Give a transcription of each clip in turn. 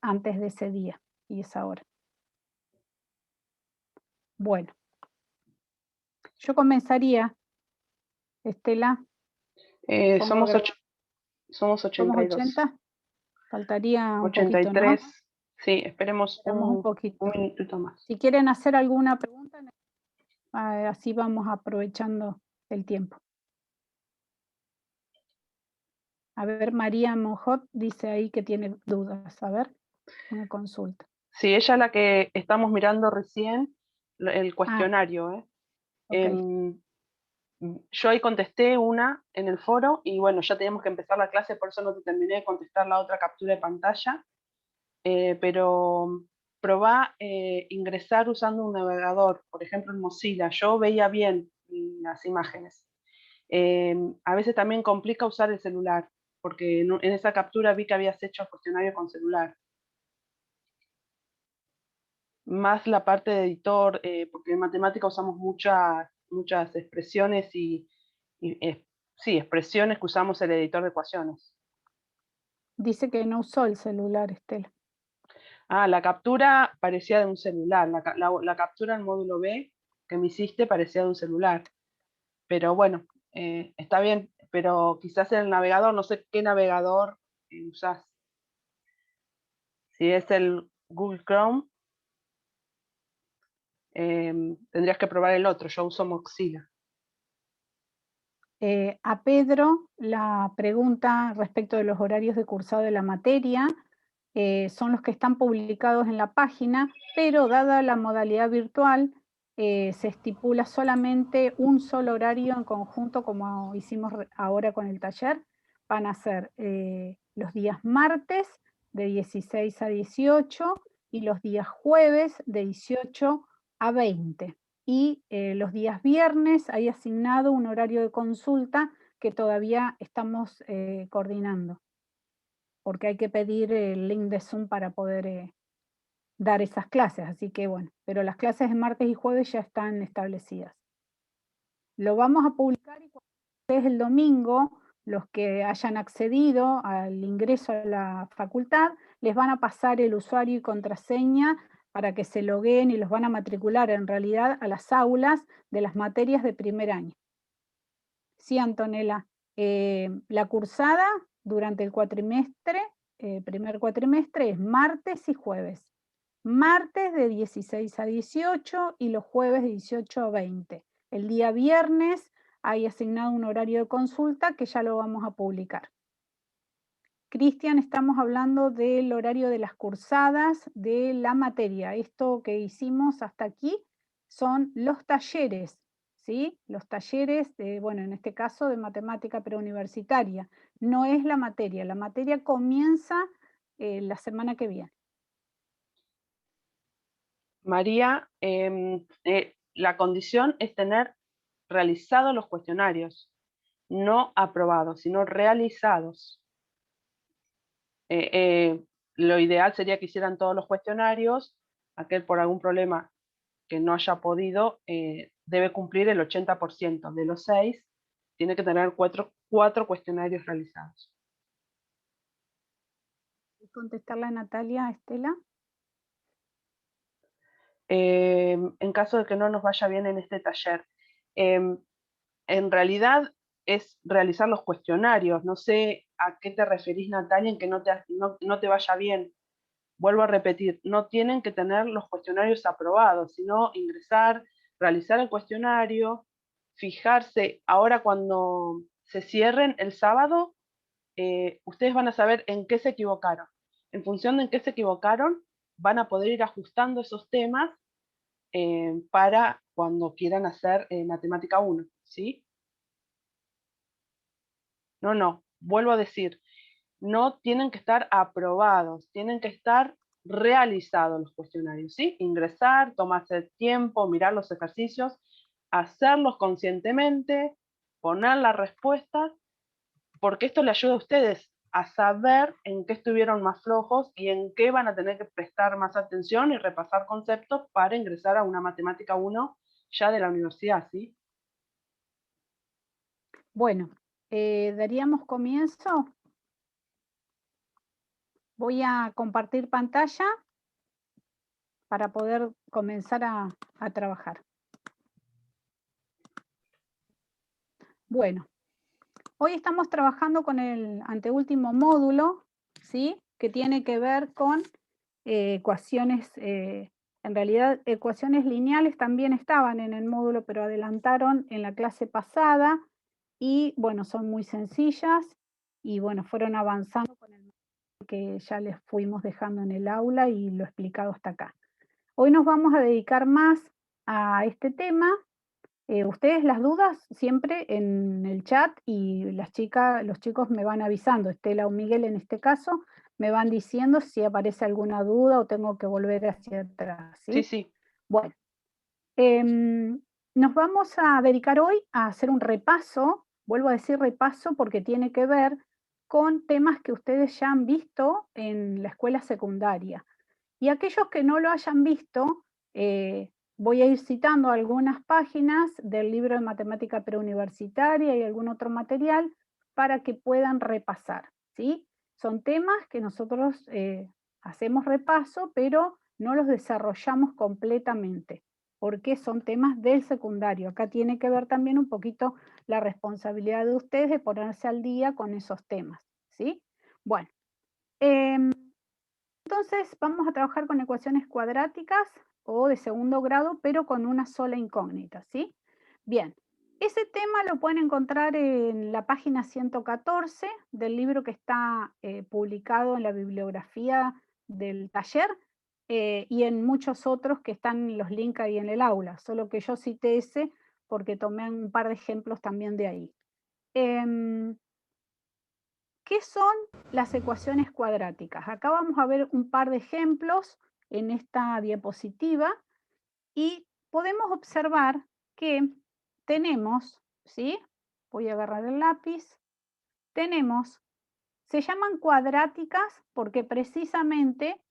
antes de ese día y esa hora. Bueno, yo comenzaría, Estela, pongo a Somos grabar. somos ¿Somos 82. 80? Faltaría un poquito, ¿no? 83. Sí, esperemos Esperamos un un poquito. minutito más. Si quieren hacer alguna pregunta, así vamos aprovechando el tiempo. A ver, María Monjot dice ahí que tiene dudas. A ver, una consulta. Sí, ella es la que estamos mirando recién, el Ah, cuestionario, ¿eh? ok. Yo ahí contesté una en el foro y bueno, ya teníamos que empezar la clase, por eso no te terminé de contestar la otra captura de pantalla, pero probá ingresar usando un navegador, por ejemplo en Mozilla. Yo veía bien las imágenes. A veces también complica usar el celular, porque en esa captura vi que habías hecho el cuestionario con celular. Más la parte de editor, porque en matemática usamos muchas expresiones sí, expresiones que usamos el editor de ecuaciones. Dice que no usó el celular, Estela. Ah, la captura parecía de un celular, la captura en módulo B que me hiciste parecía de un celular, pero bueno, está bien, pero quizás en el navegador, no sé qué navegador usás. Si es el Google Chrome, tendrías que probar el otro, yo uso Mozilla. A Pedro la pregunta respecto de los horarios de cursado de la materia son los que están publicados en la página, pero dada la modalidad virtual, se estipula solamente un solo horario en conjunto, como hicimos ahora con el taller. Van a ser los días martes de 16 a 18 y los días jueves de 18 a 20. Y los días viernes hay asignado un horario de consulta que todavía estamos coordinando, porque hay que pedir el link de Zoom para poder dar esas clases, así que bueno, pero las clases de martes y jueves ya están establecidas. Lo vamos a publicar y cuando es el domingo, los que hayan accedido al ingreso a la facultad, les van a pasar el usuario y contraseña para que se logueen y los van a matricular en realidad a las aulas de las materias de primer año. Sí, Antonella, la cursada durante el cuatrimestre, primer cuatrimestre, es martes y jueves. Martes de 16 a 18 y los jueves de 18 a 20. El día viernes hay asignado un horario de consulta que ya lo vamos a publicar. Cristian, estamos hablando del horario de las cursadas de la materia. Esto que hicimos hasta aquí son los talleres, ¿sí? Los talleres, bueno, en este caso de matemática preuniversitaria. No es la materia comienza la semana que viene. María, la condición es tener realizados los cuestionarios, no aprobados, sino realizados. Lo ideal sería que hicieran todos los cuestionarios, aquel por algún problema que no haya podido, debe cumplir el 80% de los 6, tiene que tener cuatro cuestionarios realizados. ¿Contestarla a Natalia, Estela? En caso de que no nos vaya bien en este taller, en realidad es realizar los cuestionarios. No sé a qué te referís, Natalia, en que no te vaya bien. Vuelvo a repetir, no tienen que tener los cuestionarios aprobados, sino ingresar, realizar el cuestionario, fijarse, ahora cuando se cierren el sábado, ustedes van a saber en qué se equivocaron. En función de en qué se equivocaron, van a poder ir ajustando esos temas para cuando quieran hacer matemática 1, ¿sí? No, vuelvo a decir, no tienen que estar aprobados, tienen que estar realizados los cuestionarios, ¿sí? Ingresar, tomarse el tiempo, mirar los ejercicios, hacerlos conscientemente, poner las respuestas, porque esto le ayuda a ustedes a saber en qué estuvieron más flojos y en qué van a tener que prestar más atención y repasar conceptos para ingresar a una matemática 1 ya de la universidad, ¿sí? Bueno, daríamos comienzo. Voy a compartir pantalla para poder comenzar a trabajar. Bueno, hoy estamos trabajando con el anteúltimo módulo, ¿sí? Que tiene que ver con ecuaciones, en realidad ecuaciones lineales también estaban en el módulo, pero adelantaron en la clase pasada y bueno, son muy sencillas y bueno, fueron avanzando con el que ya les fuimos dejando en el aula y lo explicado hasta acá. Hoy nos vamos a dedicar más a este tema. Ustedes las dudas siempre en el chat y las chicas, los chicos me van avisando, Estela o Miguel en este caso, me van diciendo si aparece alguna duda o tengo que volver hacia atrás, Sí, ¿sí? sí. Bueno, nos vamos a dedicar hoy a hacer un repaso, vuelvo a decir repaso porque tiene que ver con temas que ustedes ya han visto en la escuela secundaria. Y aquellos que no lo hayan visto, voy a ir citando algunas páginas del libro de matemática preuniversitaria y algún otro material para que puedan repasar, ¿sí? Son temas que nosotros hacemos repaso, pero no los desarrollamos completamente, porque son temas del secundario. Acá tiene que ver también un poquito la responsabilidad de ustedes de ponerse al día con esos temas, ¿sí? Bueno, entonces vamos a trabajar con ecuaciones cuadráticas o de segundo grado, pero con una sola incógnita, ¿sí? Bien, ese tema lo pueden encontrar en la página 114 del libro que está publicado en la bibliografía del taller y en muchos otros que están los links ahí en el aula, solo que yo cité ese porque tomé un par de ejemplos también de ahí. ¿Qué son las ecuaciones cuadráticas? Acá vamos a ver un par de ejemplos en esta diapositiva y podemos observar que tenemos, ¿sí? Voy a agarrar el lápiz. Tenemos, se llaman cuadráticas porque precisamente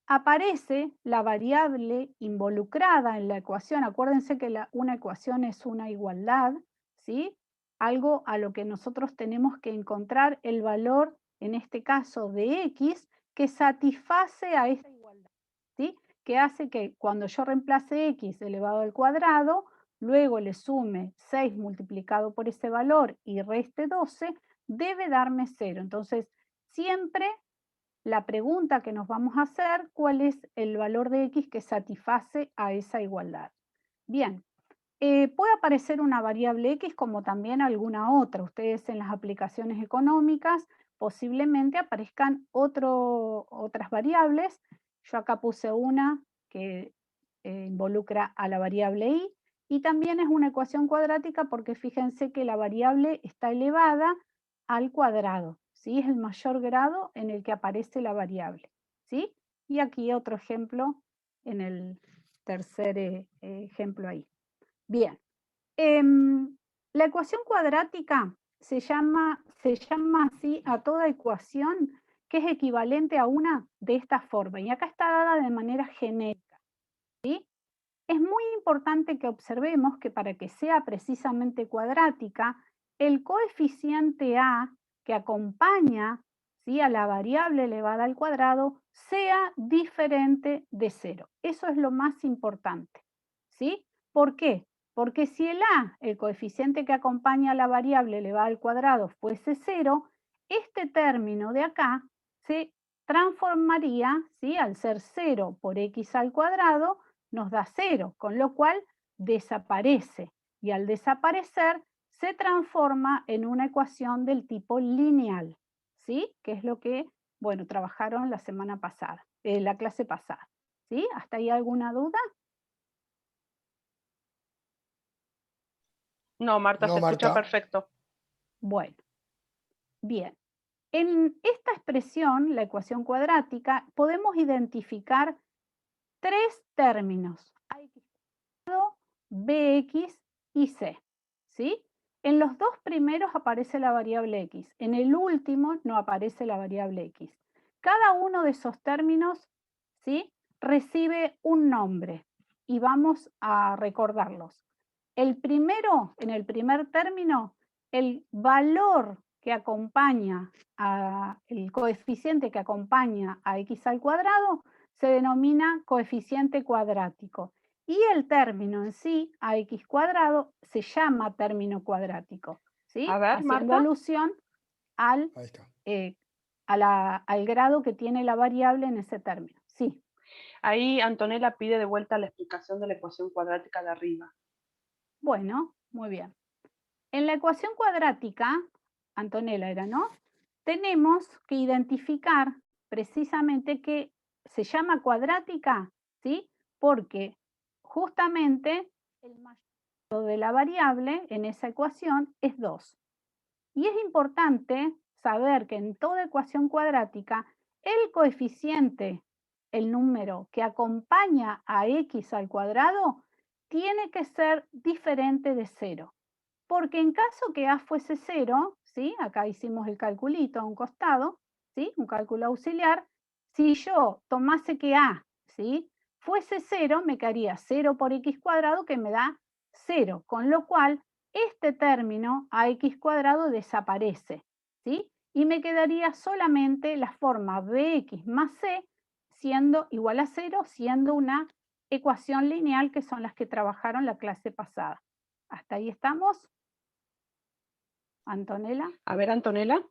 aparece la variable involucrada en la ecuación. Acuérdense que una ecuación es una igualdad, ¿sí? Algo a lo que nosotros tenemos que encontrar el valor, en este caso de x, que satisface a esa igualdad, ¿sí? Que hace que cuando yo reemplace x elevado al cuadrado, luego le sume 6 multiplicado por ese valor y reste 12, debe darme 0. Entonces, siempre la pregunta que nos vamos a hacer, ¿cuál es el valor de x que satisface a esa igualdad? Bien, puede aparecer una variable x como también alguna otra. Ustedes en las aplicaciones económicas posiblemente aparezcan otras variables. Yo acá puse una que involucra a la variable y también es una ecuación cuadrática porque fíjense que la variable está elevada al cuadrado, ¿sí? Es el mayor grado en el que aparece la variable, ¿sí? Y aquí otro ejemplo en el tercer ejemplo ahí. Bien, la ecuación cuadrática se llama así a toda ecuación que es equivalente a una de esta forma, y acá está dada de manera genérica, ¿sí? Es muy importante que observemos que para que sea precisamente cuadrática, el coeficiente a que acompaña, ¿sí?, a la variable elevada al cuadrado sea diferente de 0. Eso es lo más importante, ¿sí? ¿Por qué? Porque si el a, el coeficiente que acompaña a la variable elevada al cuadrado, fuese 0, este término de acá se transformaría, ¿sí?, al ser 0 por x al cuadrado, nos da 0, con lo cual desaparece. Y al desaparecer, se transforma en una ecuación del tipo lineal, ¿sí? Que es lo que, bueno, trabajaron la semana pasada, la clase pasada, ¿sí? ¿Hasta ahí alguna duda? No, Marta, No, se escucha Marta. perfecto. Bueno, bien. En esta expresión, la ecuación cuadrática, podemos identificar tres términos: ax cuadrado, bx y c, ¿sí? En los dos primeros aparece la variable x, en el último no aparece la variable x. Cada uno de esos términos, ¿sí?, recibe un nombre y vamos a recordarlos. El primero, en el primer término, el valor que acompaña el coeficiente que acompaña a x al cuadrado se denomina coeficiente cuadrático. Y el término en sí, ax cuadrado, se llama término cuadrático, ¿sí? A ver, Haciendo Marta. alusión al, Ahí está. al grado que tiene la variable en ese término. Sí. Ahí Antonella pide de vuelta la explicación de la ecuación cuadrática de arriba. Bueno, muy bien. En la ecuación cuadrática, Antonella era, ¿no? Tenemos que identificar precisamente que se llama cuadrática, ¿sí? Porque justamente el mayor de la variable en esa ecuación es 2. Y es importante saber que en toda ecuación cuadrática, el coeficiente, el número que acompaña a x al cuadrado, tiene que ser diferente de 0. Porque en caso que a fuese 0, ¿sí? Acá hicimos el calculito a un costado, ¿sí? Un cálculo auxiliar. Si yo tomase que a, ¿sí? fuese 0, me quedaría 0 por x cuadrado, que me da 0. Con lo cual, este término ax cuadrado desaparece, ¿sí? Y me quedaría solamente la forma bx más c siendo igual a 0, siendo una ecuación lineal, que son las que trabajaron la clase pasada. ¿Hasta ahí estamos? Antonella. A ver, Antonella.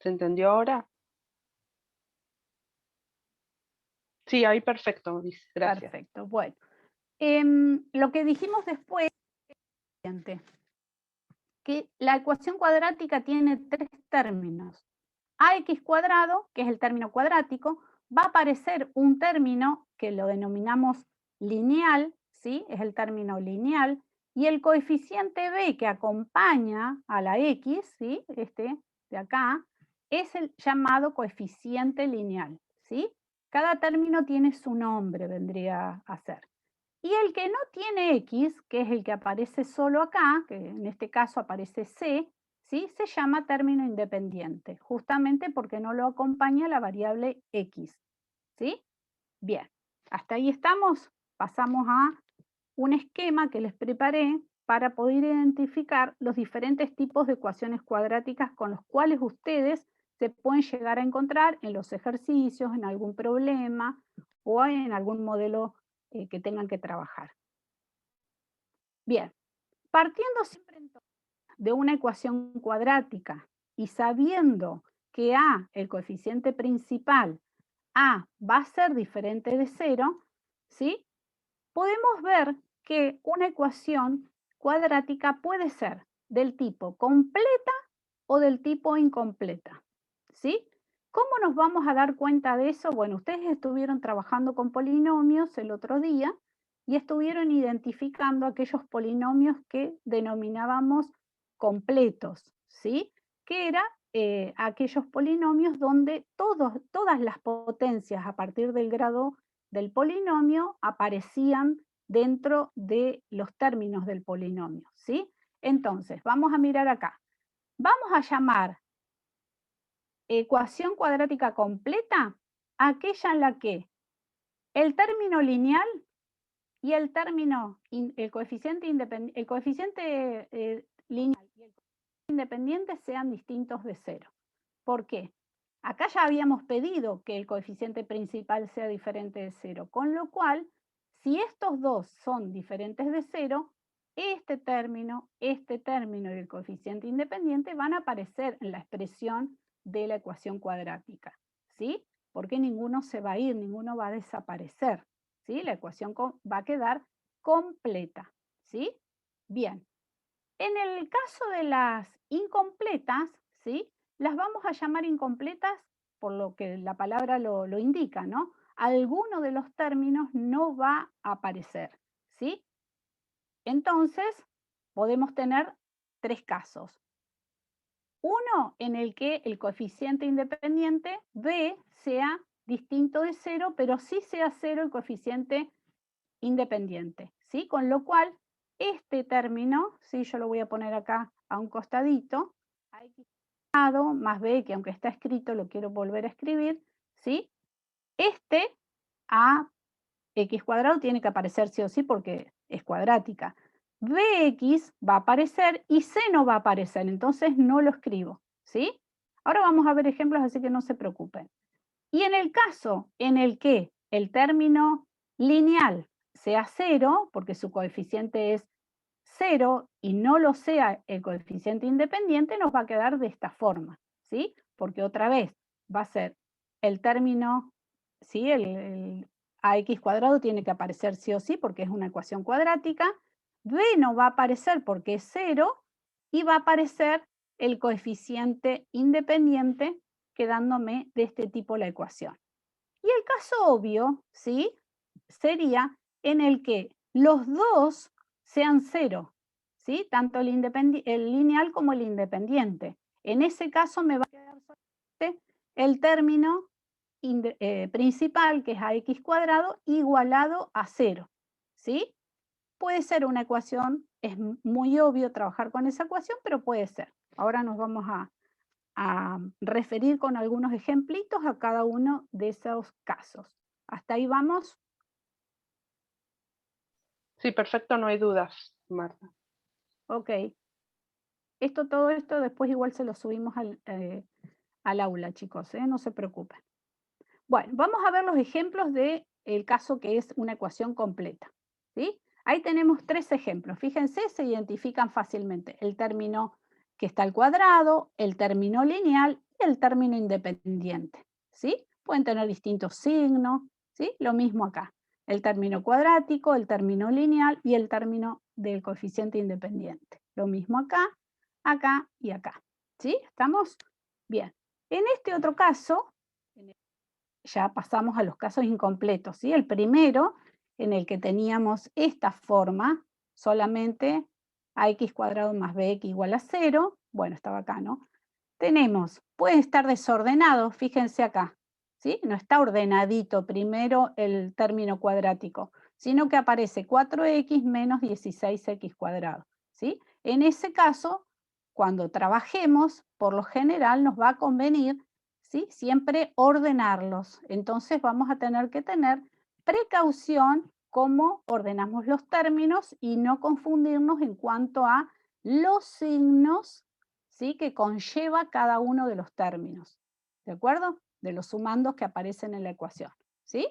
¿Se entendió ahora? Sí, ahí perfecto, dice. Gracias. Perfecto. Bueno, lo que dijimos después es lo siguiente, que la ecuación cuadrática tiene 3 términos. Ax cuadrado, que es el término cuadrático, va a aparecer un término que lo denominamos lineal, ¿sí? Es el término lineal, y el coeficiente b que acompaña a la x, ¿sí? Este de acá, es el llamado coeficiente lineal, ¿sí? Cada término tiene su nombre, vendría a ser. Y el que no tiene x, que es el que aparece solo acá, que en este caso aparece c, ¿sí? Se llama término independiente, justamente porque no lo acompaña la variable x, ¿sí? Bien, hasta ahí estamos. Pasamos a un esquema que les preparé para poder identificar los diferentes tipos de ecuaciones cuadráticas con los cuales ustedes se pueden llegar a encontrar en los ejercicios, en algún problema o en algún modelo que tengan que trabajar. Bien, partiendo siempre entonces de una ecuación cuadrática y sabiendo que a, el coeficiente principal, a va a ser diferente de 0, ¿sí? Podemos ver que una ecuación cuadrática puede ser del tipo completa o del tipo incompleta, ¿sí? ¿Cómo nos vamos a dar cuenta de eso? Bueno, ustedes estuvieron trabajando con polinomios el otro día y estuvieron identificando aquellos polinomios que denominábamos completos, ¿sí? Que era aquellos polinomios donde todas las potencias a partir del grado del polinomio aparecían dentro de los términos del polinomio, ¿sí? Entonces, vamos a mirar acá. Vamos a llamar ecuación cuadrática completa aquella en la que el término lineal y el término, el coeficiente lineal y el coeficiente independiente sean distintos de 0. ¿Por qué? Acá ya habíamos pedido que el coeficiente principal sea diferente de 0, con lo cual, si estos dos son diferentes de 0, este término y el coeficiente independiente van a aparecer en la expresión de la ecuación cuadrática, ¿sí? Porque ninguno se va a ir, ninguno va a desaparecer, ¿sí? La ecuación va a quedar completa, ¿sí? Bien. En el caso de las incompletas, ¿sí? Las vamos a llamar incompletas por lo que la palabra lo indica, ¿no? Alguno de los términos no va a aparecer, ¿sí? Entonces, podemos tener 3 casos. Uno en el que el coeficiente independiente b sea distinto de 0, pero sí sea 0 el coeficiente independiente, ¿sí? Con lo cual, este término, ¿sí? Yo lo voy a poner acá a un costadito, x cuadrado más b, que aunque está escrito, lo quiero volver a escribir, ¿sí? Este a x cuadrado tiene que aparecer sí o sí porque es cuadrática. Bx va a aparecer y C no va a aparecer, entonces no lo escribo, ¿sí? Ahora vamos a ver ejemplos, así que no se preocupen. Y en el caso en el que el término lineal sea 0, porque su coeficiente es 0 y no lo sea el coeficiente independiente, nos va a quedar de esta forma, ¿sí? Porque otra vez va a ser el término, ¿sí? El ax cuadrado tiene que aparecer sí o sí porque es una ecuación cuadrática. B no va a aparecer porque es 0 y va a aparecer el coeficiente independiente quedándome de este tipo la ecuación. Y el caso obvio, ¿sí? Sería en el que los dos sean 0, ¿sí? Tanto el lineal como el independiente. En ese caso me va a quedar solamente el término principal, que es ax cuadrado, igualado a 0, ¿sí? Puede ser una ecuación, es muy obvio trabajar con esa ecuación, pero puede ser. Ahora nos vamos a referir con algunos ejemplitos a cada uno de esos casos. ¿Hasta ahí vamos? Sí, perfecto, no hay dudas, Marta. Ok. Todo esto después igual se lo subimos al aula, chicos, ¿eh? No se preocupen. Bueno, vamos a ver los ejemplos del caso que es una ecuación completa, ¿sí? Ahí tenemos 3 ejemplos. Fíjense, se identifican fácilmente el término que está al cuadrado, el término lineal y el término independiente, ¿sí? Pueden tener distintos signos, ¿sí? Lo mismo acá. El término cuadrático, el término lineal y el término del coeficiente independiente. Lo mismo acá, acá y acá, ¿sí? ¿Estamos? Bien. En este otro caso, ya pasamos a los casos incompletos, ¿sí? El primero, en el que teníamos esta forma, solamente ax cuadrado más bx igual a 0, bueno, estaba acá, ¿no? Tenemos, puede estar desordenado, fíjense acá, ¿sí? No está ordenadito primero el término cuadrático, sino que aparece 4x menos 16x cuadrado, ¿sí? En ese caso, cuando trabajemos, por lo general nos va a convenir, ¿sí? Siempre ordenarlos. Entonces vamos a tener que tener precaución cómo ordenamos los términos y no confundirnos en cuanto a los signos, ¿sí? Que conlleva cada uno de los términos, ¿de acuerdo? De los sumandos que aparecen en la ecuación, ¿sí?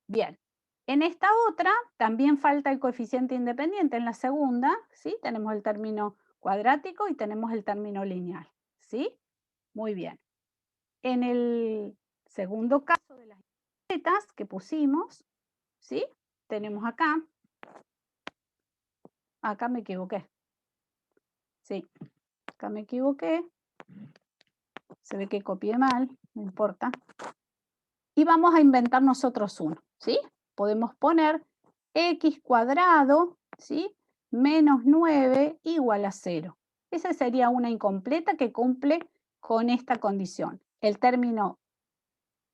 Bien. En esta otra también falta el coeficiente independiente. En la segunda, ¿sí? Tenemos el término cuadrático y tenemos el término lineal, ¿sí? Muy bien. En el segundo caso de las etiquetas que pusimos, ¿sí? Tenemos acá me equivoqué, sí, acá me equivoqué, se ve que copié mal, no importa. Y vamos a inventar nosotros uno, ¿sí? Podemos poner x cuadrado, ¿sí? Menos 9 igual a 0. Esa sería una incompleta que cumple con esta condición. El término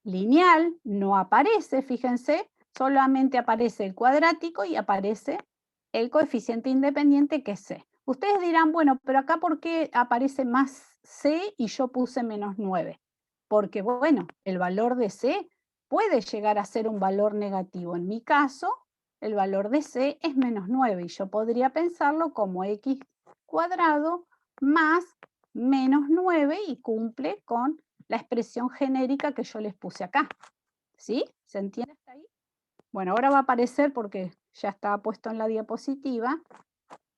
lineal no aparece, fíjense, solamente aparece el cuadrático y aparece el coeficiente independiente que es c. Ustedes dirán, bueno, pero acá ¿por qué aparece más c y yo puse menos 9? Porque, bueno, el valor de c puede llegar a ser un valor negativo. En mi caso, el valor de c es menos 9 y yo podría pensarlo como x cuadrado más menos 9 y cumple con la expresión genérica que yo les puse acá. ¿Sí? ¿Se entiende hasta ahí? Bueno, ahora va a aparecer porque ya está puesto en la diapositiva.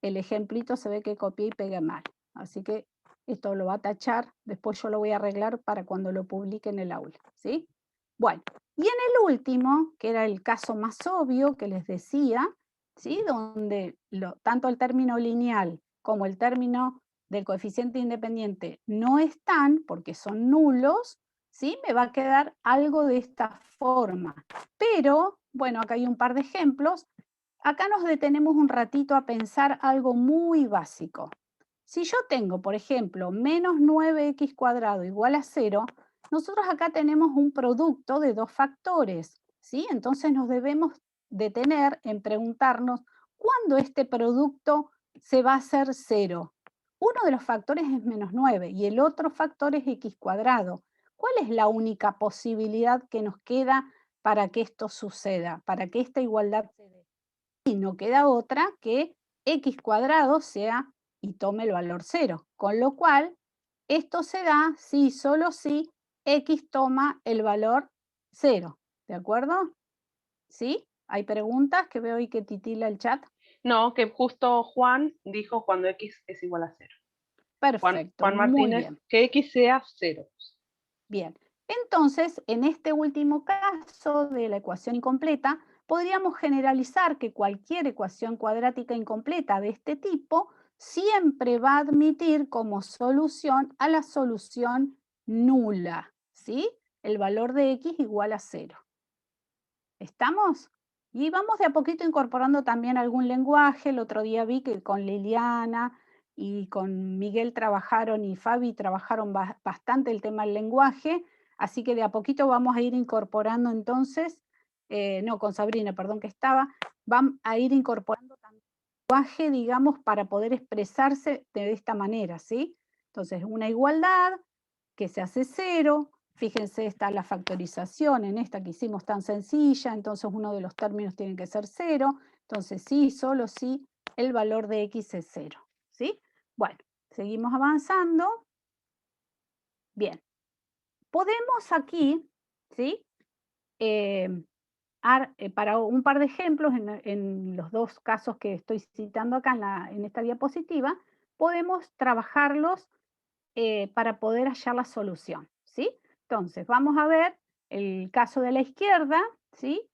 El ejemplito se ve que copié y pegué mal. Así que esto lo va a tachar. Después yo lo voy a arreglar para cuando lo publique en el aula. ¿Sí? Bueno, y en el último, que era el caso más obvio que les decía, ¿sí? Donde tanto el término lineal como el término del coeficiente independiente no están porque son nulos, ¿sí? Me va a quedar algo de esta forma. Pero, bueno, acá hay un par de ejemplos. Acá nos detenemos un ratito a pensar algo muy básico. Si yo tengo, por ejemplo, menos 9x cuadrado igual a 0, nosotros acá tenemos un producto de dos factores, ¿sí? Entonces nos debemos detener en preguntarnos cuándo este producto se va a hacer 0. Uno de los factores es menos 9 y el otro factor es x cuadrado. ¿Cuál es la única posibilidad que nos queda para que esto suceda, para que esta igualdad se dé? Y no queda otra que x cuadrado sea y tome el valor 0. Con lo cual, esto se da si solo si x toma el valor 0. ¿De acuerdo? ¿Sí? ¿Hay preguntas que veo ahí que titila el chat? No, que justo Juan dijo cuando x es igual a 0. Perfecto, Juan muy Martínez, bien. que x sea 0. Bien. Entonces, en este último caso de la ecuación incompleta, podríamos generalizar que cualquier ecuación cuadrática incompleta de este tipo siempre va a admitir como solución a la solución nula, ¿sí? El valor de x igual a 0. ¿Estamos? Y vamos de a poquito incorporando también algún lenguaje. El otro día vi que con Liliana y con Miguel trabajaron y Fabi trabajaron bastante el tema del lenguaje, así que de a poquito vamos a ir incorporando entonces, no, con Sabrina, perdón que estaba, van a ir incorporando también lenguaje, digamos, para poder expresarse de esta manera, ¿sí? Entonces, una igualdad que se hace 0. Fíjense, está la factorización en esta que hicimos tan sencilla, entonces uno de los términos tiene que ser 0. Entonces sí, solo sí, el valor de x es 0. ¿Sí? Bueno, seguimos avanzando. Bien, podemos aquí, ¿sí? Para un par de ejemplos, en los dos casos que estoy citando acá en esta diapositiva, podemos trabajarlos para poder hallar la solución, ¿sí? Entonces, vamos a ver el caso de la izquierda, ¿sí?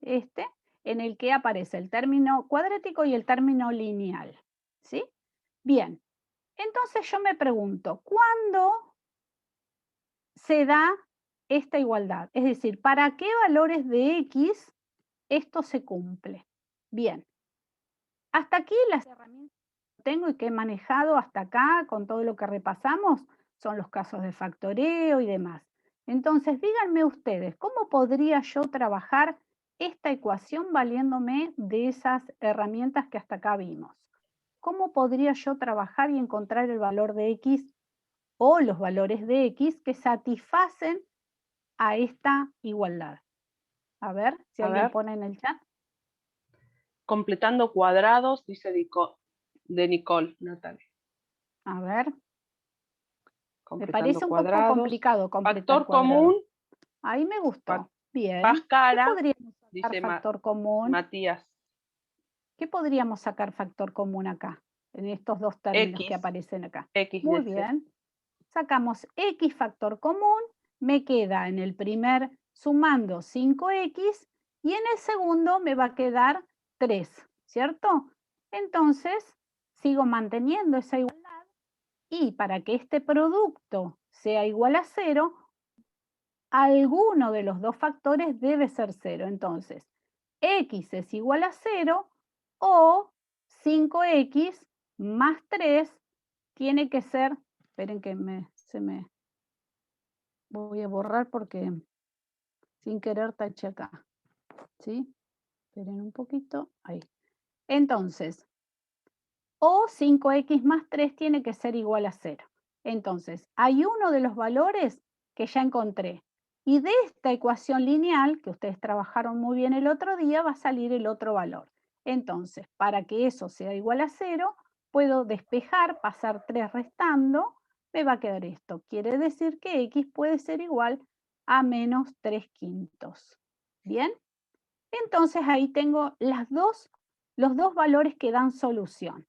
En el que aparece el término cuadrático y el término lineal, ¿sí? Bien, entonces yo me pregunto, ¿cuándo se da esta igualdad? Es decir, ¿para qué valores de x esto se cumple? Bien, hasta aquí las herramientas que tengo y que he manejado hasta acá con todo lo que repasamos son los casos de factoreo y demás. Entonces, díganme ustedes, ¿cómo podría yo trabajar esta ecuación valiéndome de esas herramientas que hasta acá vimos? ¿Cómo podría yo trabajar y encontrar el valor de x o los valores de x que satisfacen a esta igualdad? A ver si A alguien ver, pone en el chat. completando cuadrados, dice de Nicole, Natalia. A ver, me Completando parece un poco cuadrados. complicado completar Factor cuadrados. común, Ahí me gustó. paz Bien. ¿Qué cara, podríamos sacar dice factor común? Matías. ¿Qué podríamos sacar factor común acá? En estos dos términos que X, aparecen acá. X Muy de C. bien. Sacamos x factor común. Me queda en el primer sumando 5x y en el segundo me va a quedar 3, ¿cierto? Entonces, sigo manteniendo esa igualdad y para que este producto sea igual a 0, alguno de los dos factores debe ser 0. Entonces, x es igual a 0 o 5x más 3 tiene que ser, esperen que se me voy a borrar porque sin querer taché acá, ¿sí? Esperen un poquito, ahí. Entonces, o 5x más 3 tiene que ser igual a 0. Entonces, hay uno de los valores que ya encontré. Y de esta ecuación lineal, que ustedes trabajaron muy bien el otro día, va a salir el otro valor. Entonces, para que eso sea igual a 0, puedo despejar, pasar 3 restando, me va a quedar esto. Quiere decir que x puede ser igual a menos 3 quintos. ¿Bien? Entonces ahí tengo los dos valores que dan solución.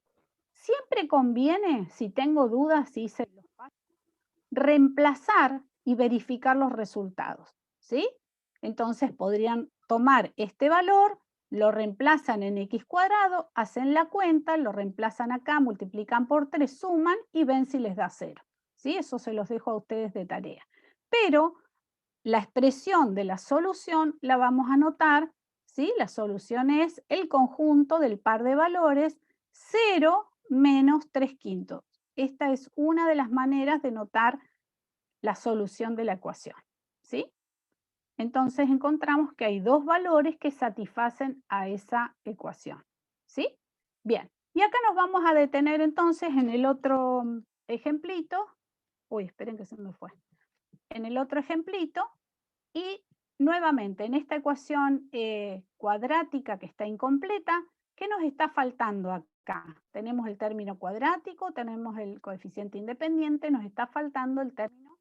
Siempre conviene, si tengo dudas, si hice los pasos, reemplazar y verificar los resultados, ¿sí? Entonces podrían tomar este valor, lo reemplazan en x cuadrado, hacen la cuenta, lo reemplazan acá, multiplican por 3, suman y ven si les da 0, ¿sí? Eso se los dejo a ustedes de tarea. Pero la expresión de la solución la vamos a anotar, ¿sí? La solución es el conjunto del par de valores 0 menos 3 quintos. Esta es una de las maneras de notar la solución de la ecuación, ¿sí? Entonces encontramos que hay dos valores que satisfacen a esa ecuación, ¿sí? Bien, y acá nos vamos a detener entonces en el otro ejemplito. Uy, esperen que se me fue. En el otro ejemplito. Y nuevamente, en esta ecuación cuadrática que está incompleta, ¿Qué nos está faltando acá? Tenemos el término cuadrático, tenemos el coeficiente independiente, nos está faltando el término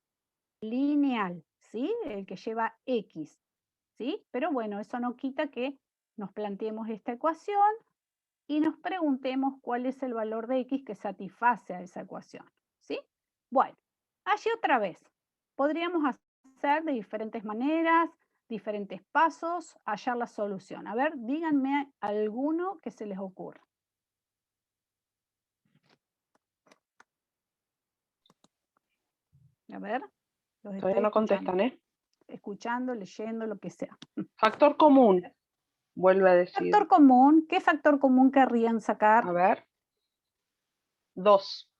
lineal, ¿sí? El que lleva x, ¿sí? Pero bueno, eso no quita que nos planteemos esta ecuación y nos preguntemos cuál es el valor de x que satisface a esa ecuación, ¿sí? Bueno, allí otra vez, podríamos hacer de diferentes maneras, diferentes pasos, hallar la solución. A ver, díganme alguno que se les ocurra. A ver, los Todavía estoy no escuchando, contestan, ¿eh? escuchando, leyendo, lo que sea. Factor común, vuelve a decir. Factor común, ¿qué factor común querrían sacar? A ver. 2.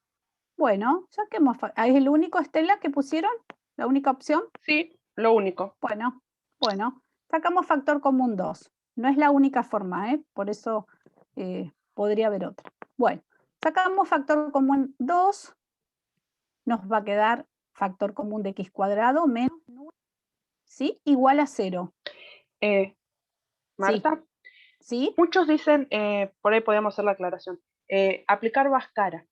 Bueno, saquemos, ¿es el único, Estela, que pusieron? ¿La única opción? Sí, lo único. Bueno, sacamos factor común 2. No es la única forma, ¿eh? Por eso podría haber otra. Bueno, sacamos factor común 2, nos va a quedar factor común de x cuadrado menos 9, ¿sí? Igual a 0. Marta, ¿Sí? muchos dicen, por ahí podemos hacer la aclaración, aplicar Bhaskara.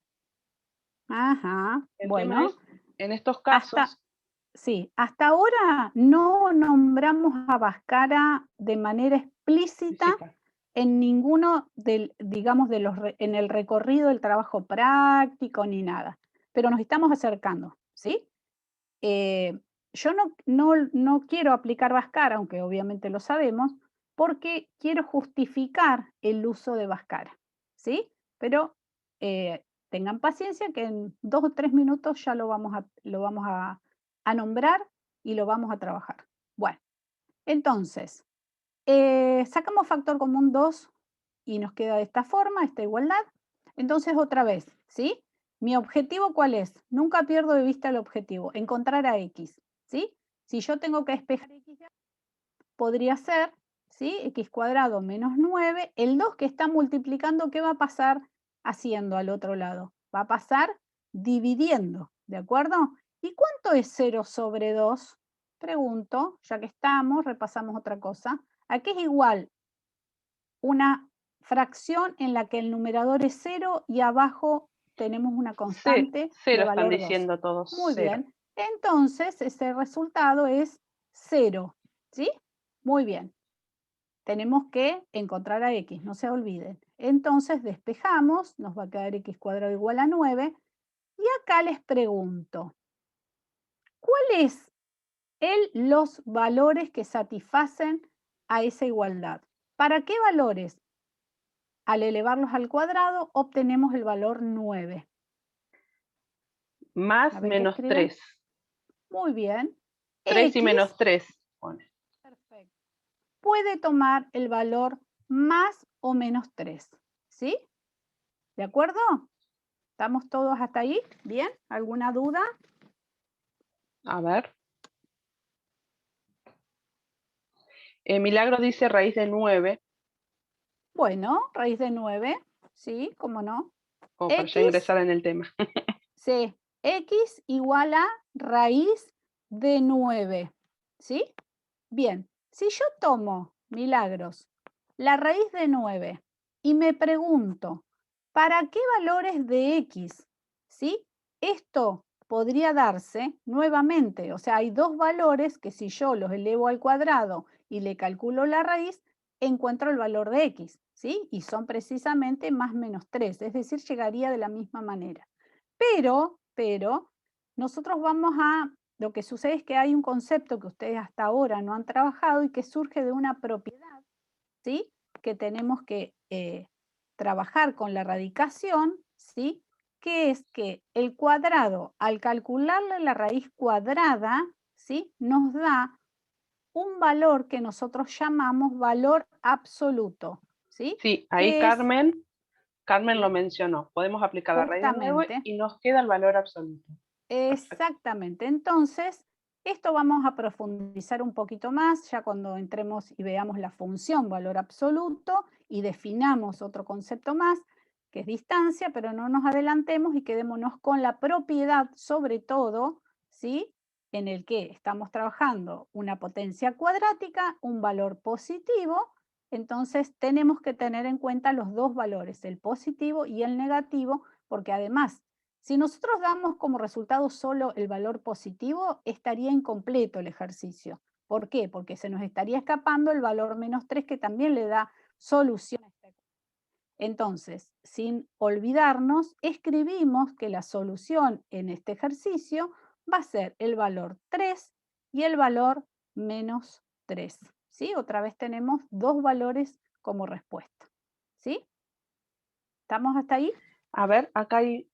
Ajá, El tema es, bueno, en estos hasta, casos, sí, hasta ahora no nombramos a Bhaskara de manera explícita visita. en ninguno digamos, en el recorrido del trabajo práctico ni nada, pero nos estamos acercando, ¿sí? Yo no quiero aplicar Bhaskara, aunque obviamente lo sabemos, porque quiero justificar el uso de Bhaskara, ¿sí? Pero tengan paciencia que en 2 o 3 minutos ya lo vamos a nombrar y lo vamos a trabajar. Bueno, entonces, sacamos factor común 2 y nos queda de esta forma, esta igualdad. Entonces, otra vez, ¿sí? ¿Mi objetivo cuál es? Nunca pierdo de vista el objetivo, encontrar a x, ¿sí? Si yo tengo que despejar x, podría ser, ¿sí? X cuadrado menos 9. El 2 que está multiplicando, ¿qué va a pasar haciendo al otro lado? Va a pasar dividiendo, ¿de acuerdo? ¿Y cuánto es 0 sobre 2? Pregunto, ya que estamos, repasamos otra cosa. ¿A qué es igual una fracción en la que el numerador es 0 y abajo tenemos una constante de Cero están valor 2? diciendo todos, Muy 0. bien. Entonces, ese resultado es 0. ¿Sí? Muy bien. Tenemos que encontrar a x, no se olviden. Entonces, despejamos, nos va a quedar x cuadrado igual a 9. Y acá les pregunto, ¿cuál es los valores que satisfacen a esa igualdad? ¿Para qué valores? Al elevarlos al cuadrado obtenemos el valor 9. Más A ver qué menos escriben. 3. Muy bien. 3 y menos X, 3. Pone. perfecto, puede tomar el valor más o menos 3. ¿Sí? ¿De acuerdo? ¿Estamos todos hasta ahí? ¿Bien? ¿Alguna duda? A ver. Milagro dice raíz de 9, Bueno, raíz de 9. ¿Sí? ¿Cómo no? como para ya X, ingresar en el tema. sí. X igual a raíz de 9. ¿Sí? Bien, si yo tomo, Milagros, la raíz de 9 y me pregunto, ¿para qué valores de x? ¿Sí? Esto podría darse nuevamente, o sea, hay dos valores que si yo los elevo al cuadrado y le calculo la raíz, encuentro el valor de x, ¿sí? Y son precisamente más menos 3, es decir, llegaría de la misma manera. Pero, nosotros vamos a lo que sucede es que hay un concepto que ustedes hasta ahora no han trabajado y que surge de una propiedad, ¿sí? Que tenemos que trabajar con la radicación, ¿sí? Que es que el cuadrado, al calcularle la raíz cuadrada, ¿sí? Nos da un valor que nosotros llamamos valor absoluto, ¿sí? Sí, ahí Que es, Carmen lo sí, mencionó. Podemos aplicar la raíz de 9 justamente, y nos queda el valor absoluto. Perfecto. exactamente. Entonces, esto vamos a profundizar un poquito más ya cuando entremos y veamos la función valor absoluto y definamos otro concepto más, que es distancia, pero no nos adelantemos y quedémonos con la propiedad, sobre todo, ¿sí? En el que estamos trabajando una potencia cuadrática, un valor positivo, Entonces tenemos que tener en cuenta los dos valores, el positivo y el negativo, porque además, si nosotros damos como resultado solo el valor positivo, estaría incompleto el ejercicio. ¿Por qué? Porque se nos estaría escapando el valor -3 que también le da solución a esta ecuación. Entonces, sin olvidarnos, escribimos que la solución en este ejercicio va a ser el valor 3 y el valor -3. ¿Sí? Otra vez tenemos dos valores como respuesta. ¿Sí? ¿Estamos hasta ahí? A ver, acá hay,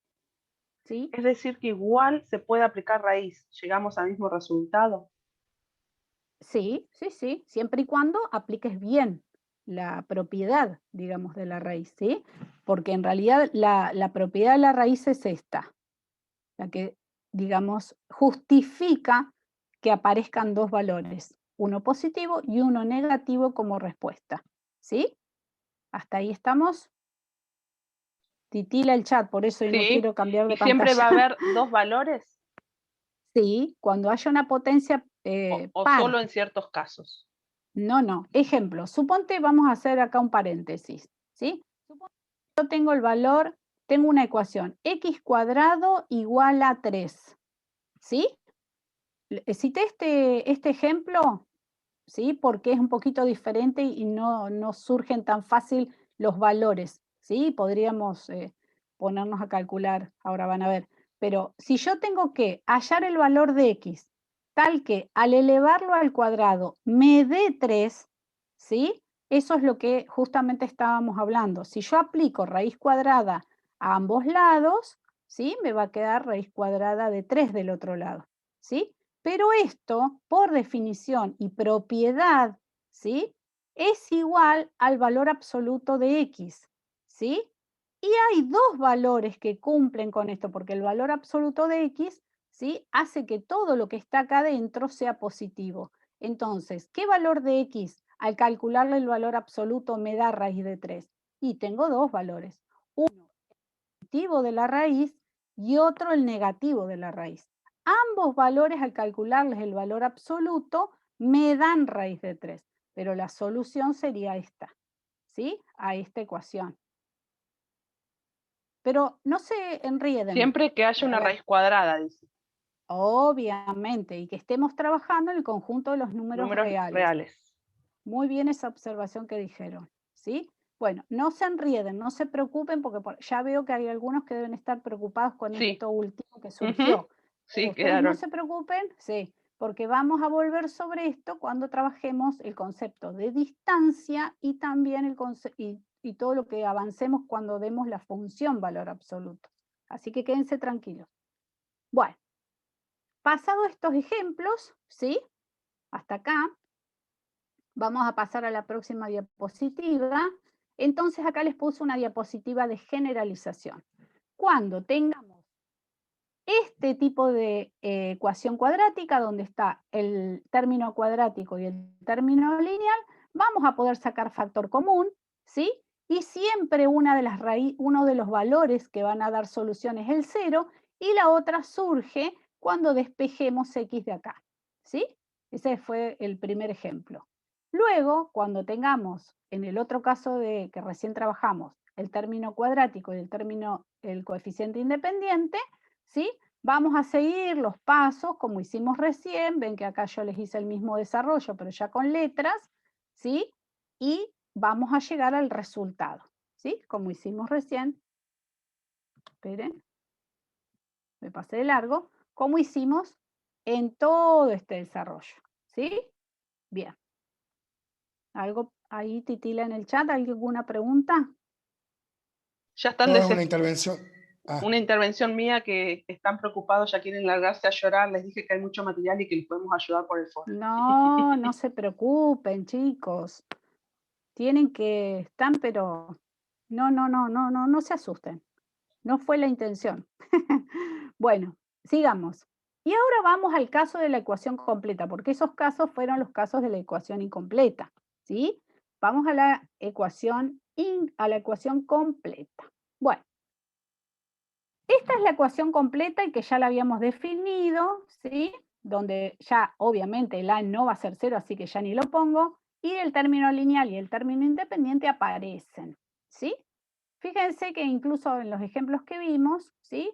¿Sí? es decir, que igual se puede aplicar raíz, llegamos al mismo resultado. Sí, sí, sí, siempre y cuando apliques bien la propiedad, digamos, de la raíz, ¿sí? Porque en realidad la propiedad de la raíz es esta, la que, digamos, justifica que aparezcan dos valores, uno positivo y uno negativo como respuesta, ¿sí? ¿Hasta ahí estamos? Titila el chat, por eso yo no Sí, quiero cambiar y de siempre va a pantalla. haber dos valores Sí, cuando haya una potencia o par. solo en ciertos casos. No, no. Ejemplo, suponte, vamos a hacer acá un paréntesis, ¿sí? Suponte que yo tengo el valor, tengo una ecuación, x cuadrado igual a 3, ¿sí? Cité este ejemplo, ¿sí? Porque es un poquito diferente y no surgen tan fácil los valores, ¿sí? Podríamos ponernos a calcular, ahora van a ver. Pero si yo tengo que hallar el valor de x, tal que al elevarlo al cuadrado me dé 3, ¿sí? Eso es lo que justamente estábamos hablando. Si yo aplico raíz cuadrada a ambos lados, ¿sí? Me va a quedar raíz cuadrada de 3 del otro lado, ¿sí? Pero esto, por definición y propiedad, ¿sí? Es igual al valor absoluto de x, ¿sí? Y hay dos valores que cumplen con esto, porque el valor absoluto de x, ¿sí? Hace que todo lo que está acá adentro sea positivo. Entonces, ¿qué valor de x al calcularle el valor absoluto me da raíz de 3? Y tengo dos valores. Uno, el positivo de la raíz y otro, el negativo de la raíz. Ambos valores, al calcularles el valor absoluto, me dan raíz de 3, pero la solución sería esta, ¿sí? A esta ecuación. Pero no se enrieden. Siempre que haya A una ver, raíz cuadrada, dice. obviamente, y que estemos trabajando en el conjunto de los números Números reales. reales. Muy bien esa observación que dijeron, ¿sí? Bueno, no se enrieden, no se preocupen, porque ya veo que hay algunos que deben estar preocupados con Sí. esto último que Ujú. surgió. Pero Sí, ustedes no quedaron. se preocupen, sí, porque vamos a volver sobre esto cuando trabajemos el concepto de distancia y también y todo lo que avancemos cuando demos la función valor absoluto. Así que quédense tranquilos. Bueno, pasado estos ejemplos, ¿sí? Hasta acá, vamos a pasar a la próxima diapositiva. Entonces acá les puse una diapositiva de generalización. Cuando tengamos este tipo de ecuación cuadrática, donde está el término cuadrático y el término lineal, vamos a poder sacar factor común, ¿sí? Y siempre uno de los valores que van a dar solución es el 0, y la otra surge cuando despejemos x de acá, ¿sí? Ese fue el primer ejemplo. Luego, cuando tengamos, en el otro caso de que recién trabajamos, el término cuadrático y el coeficiente independiente, ¿sí? Vamos a seguir los pasos como hicimos recién. Ven que acá yo les hice el mismo desarrollo, pero ya con letras, ¿sí? Y vamos a llegar al resultado, ¿sí? Como hicimos recién. Esperen, me pasé de largo. Como hicimos en todo este desarrollo, ¿sí? Bien. ¿Algo ahí, Titila, en el chat? ¿Alguna pregunta? Ya están No, es una intervención. una intervención mía que están preocupados, ya quieren largarse a llorar. Les dije que hay mucho material y que les podemos ayudar por el foro. No, no se preocupen, chicos. Tienen que, están, pero no se asusten. No fue la intención. Bueno, sigamos. Y ahora vamos al caso de la ecuación completa, porque esos casos fueron los casos de la ecuación incompleta, ¿sí? Vamos a la ecuación completa. Bueno, esta es la ecuación completa y que ya la habíamos definido, ¿sí? Donde ya obviamente el A no va a ser 0, así que ya ni lo pongo. y el término lineal y el término independiente aparecen, ¿sí? Fíjense que incluso en los ejemplos que vimos, ¿sí?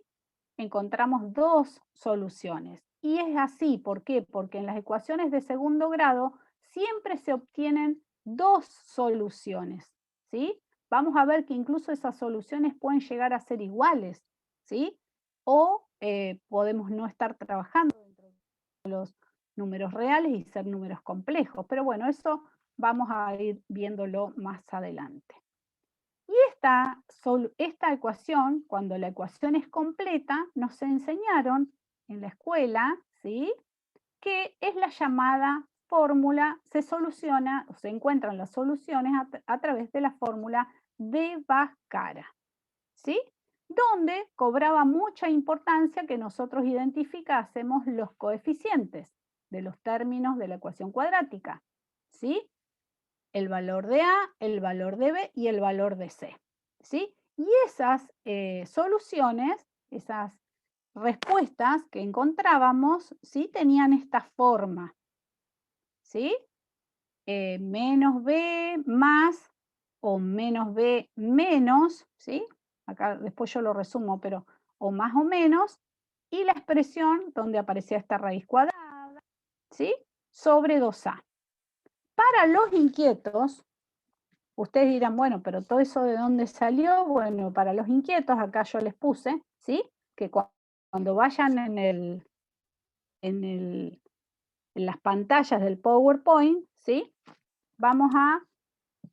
Encontramos dos soluciones. Y es así, ¿por qué? Porque en las ecuaciones de segundo grado siempre se obtienen dos soluciones, ¿sí? Vamos a ver que incluso esas soluciones pueden llegar a ser iguales, ¿sí? O podemos no estar trabajando dentro de los números reales y ser números complejos. Pero bueno, eso vamos a ir viéndolo más adelante. Y esta ecuación, cuando la ecuación es completa, nos enseñaron en la escuela, ¿sí?, que es la llamada fórmula, se soluciona o se encuentran las soluciones a través de la fórmula de Bhaskara, ¿sí? Donde cobraba mucha importancia que nosotros identificásemos los coeficientes de los términos de la ecuación cuadrática, ¿sí? El valor de A, el valor de B y el valor de C, ¿sí? Y esas soluciones, esas respuestas que encontrábamos, ¿sí?, tenían esta forma, ¿sí? Menos B más o menos B menos, ¿sí? Acá después yo lo resumo, pero o más o menos, y la expresión donde aparecía esta raíz cuadrada, ¿sí?, sobre 2A. Para los inquietos, ustedes dirán, bueno, pero todo eso de dónde salió. Bueno, para los inquietos, acá yo les puse, ¿sí? Que cuando vayan en las pantallas del PowerPoint, ¿sí?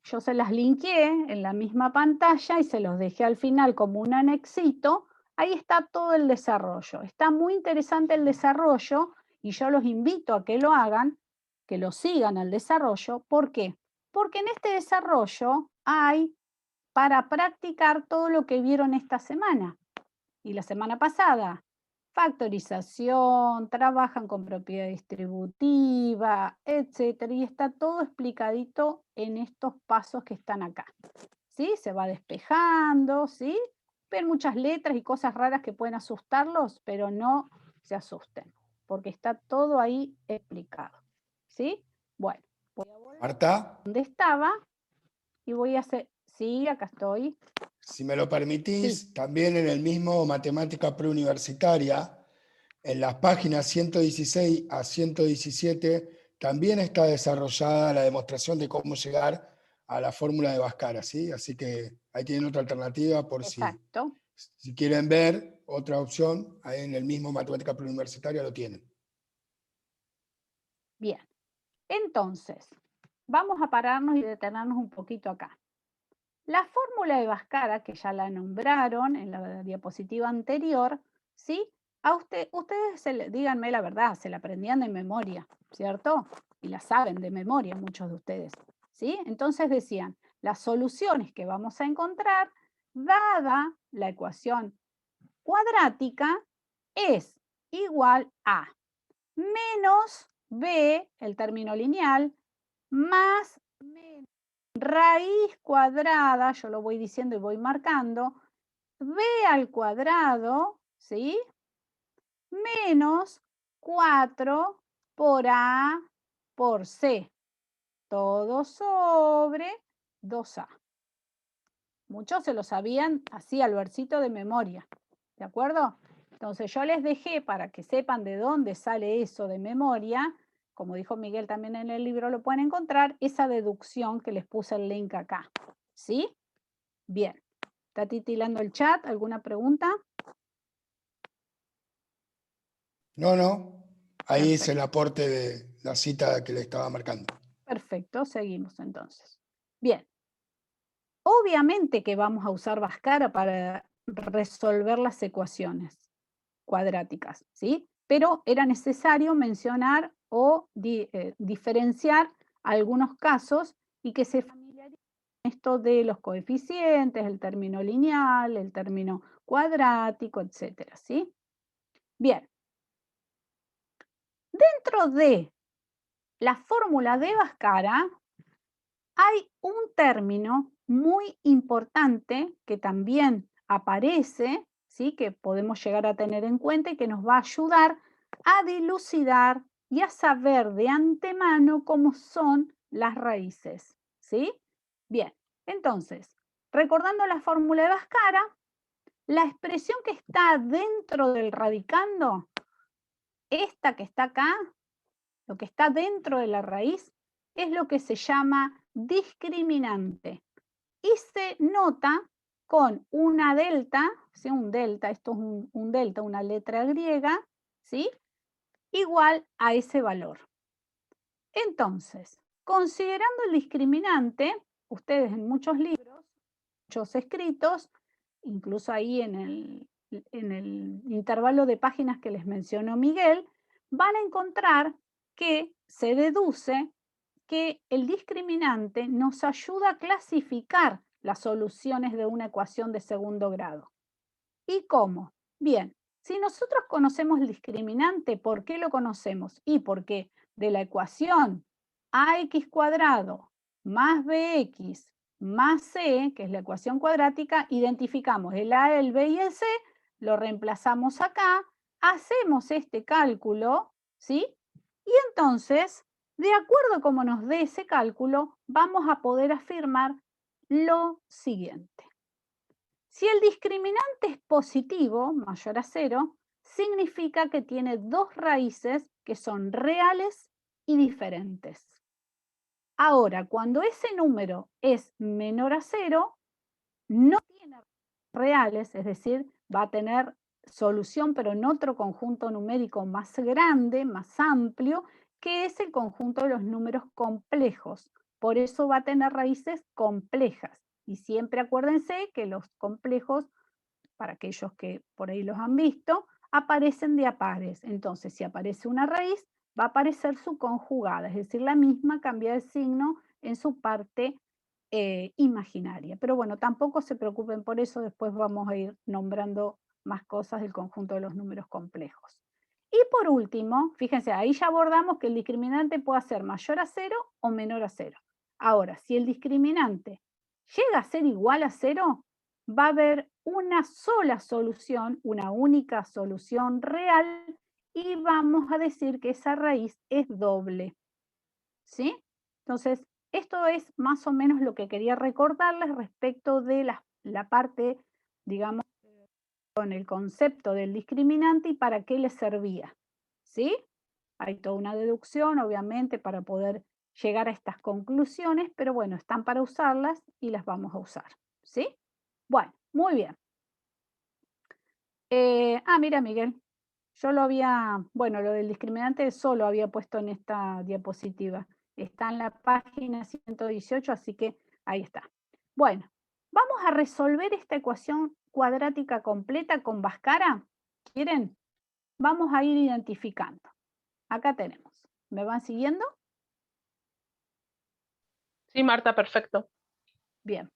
Yo se las linkeé en la misma pantalla y se los dejé al final como un anexito. Ahí está todo el desarrollo. Está muy interesante el desarrollo y yo los invito a que lo hagan, que lo sigan al desarrollo. ¿Por qué? Porque en este desarrollo hay para practicar todo lo que vieron esta semana y la semana pasada. Factorización, trabajan con propiedad distributiva, etcétera, y está todo explicadito en estos pasos que están acá. ¿Sí? Se va despejando, ¿sí? Ven muchas letras y cosas raras que pueden asustarlos, pero no se asusten, porque está todo ahí explicado. ¿Sí? Bueno, voy a volver Marta, donde estaba y voy a hacer, sí, acá estoy. si me lo Sí, permitís, también en el mismo Matemática Preuniversitaria, en las páginas 116 a 117, también está desarrollada la demostración de cómo llegar a la fórmula de Bhaskara, ¿sí? Así que ahí tienen otra alternativa por exacto. si quieren ver otra opción, ahí en el mismo Matemática Preuniversitaria lo tienen. Bien. Entonces, vamos a pararnos y detenernos un poquito acá. La fórmula de Bhaskara, que ya la nombraron en la diapositiva anterior, ¿sí? Ustedes díganme la verdad, se la aprendían de memoria, ¿cierto? Y la saben de memoria muchos de ustedes, ¿sí? Entonces decían, las soluciones que vamos a encontrar, dada la ecuación cuadrática, es igual a menos b, el término lineal, más raíz cuadrada, yo lo voy diciendo y voy marcando, b al cuadrado, ¿sí? Menos 4 por a por c, todo sobre 2a. Muchos se lo sabían así al versito de memoria, ¿de acuerdo? Entonces yo les dejé para que sepan de dónde sale eso de memoria, como dijo Miguel también en el libro, lo pueden encontrar, esa deducción que les puse el link acá, ¿sí? Bien, ¿está titilando el chat? ¿Alguna pregunta? No, ahí es el Perfecto, aporte de la cita que le estaba marcando. perfecto, seguimos entonces. Bien, obviamente que vamos a usar Bhaskara para resolver las ecuaciones cuadráticas, ¿sí? Pero era necesario mencionar o diferenciar algunos casos y que se familiaricen con esto de los coeficientes, el término lineal, el término cuadrático, etcétera, ¿sí? Bien, dentro de la fórmula de Bhaskara hay un término muy importante que también aparece, ¿sí?, que podemos llegar a tener en cuenta y que nos va a ayudar a dilucidar y a saber de antemano cómo son las raíces, ¿sí? Bien, entonces, recordando la fórmula de Bhaskara, la expresión que está dentro del radicando, esta que está acá, lo que está dentro de la raíz, es lo que se llama discriminante. Y se nota con una delta, ¿sí? Un delta, esto es un delta, una letra griega, ¿sí? Igual a ese valor. Entonces, considerando el discriminante, ustedes en muchos libros, muchos escritos, incluso ahí en el intervalo de páginas que les mencionó Miguel, van a encontrar que se deduce que el discriminante nos ayuda a clasificar las soluciones de una ecuación de segundo grado. ¿Y cómo? Bien, si nosotros conocemos el discriminante, ¿por qué lo conocemos? Y porque de la ecuación ax cuadrado más bx más c, que es la ecuación cuadrática, identificamos el a, el b y el c, lo reemplazamos acá, hacemos este cálculo, ¿sí? Y entonces, de acuerdo a cómo nos dé ese cálculo, vamos a poder afirmar lo siguiente. Si el discriminante es positivo, mayor a 0, significa que tiene dos raíces que son reales y diferentes. Ahora, cuando ese número es menor a 0, no tiene reales, es decir, va a tener solución, pero en otro conjunto numérico más grande, más amplio, que es el conjunto de los números complejos. Por eso va a tener raíces complejas. Y siempre acuérdense que los complejos, para aquellos que por ahí los han visto, aparecen de a pares. Entonces, si aparece una raíz, va a aparecer su conjugada, es decir, la misma cambia de signo en su parte imaginaria. Pero bueno, tampoco se preocupen por eso, después vamos a ir nombrando más cosas del conjunto de los números complejos. Y por último, fíjense, ahí ya abordamos que el discriminante puede ser mayor a 0 o menor a 0. Ahora, si el discriminante llega a ser igual a 0, va a haber una sola solución, una única solución real, y vamos a decir que esa raíz es doble. ¿Sí? Entonces, esto es más o menos lo que quería recordarles respecto de la parte, digamos, con el concepto del discriminante y para qué les servía. ¿Sí? Hay toda una deducción, obviamente, para poder llegar a estas conclusiones, pero bueno, están para usarlas y las vamos a usar. ¿Sí? Bueno, muy bien. Mira, Miguel, yo lo del discriminante solo había puesto en esta diapositiva. Está en la página 118, así que ahí está. Bueno, vamos a resolver esta ecuación cuadrática completa con Bhaskara. ¿Quieren? Vamos a ir identificando. Acá tenemos. ¿Me van siguiendo? Sí, Marta, perfecto. Bien.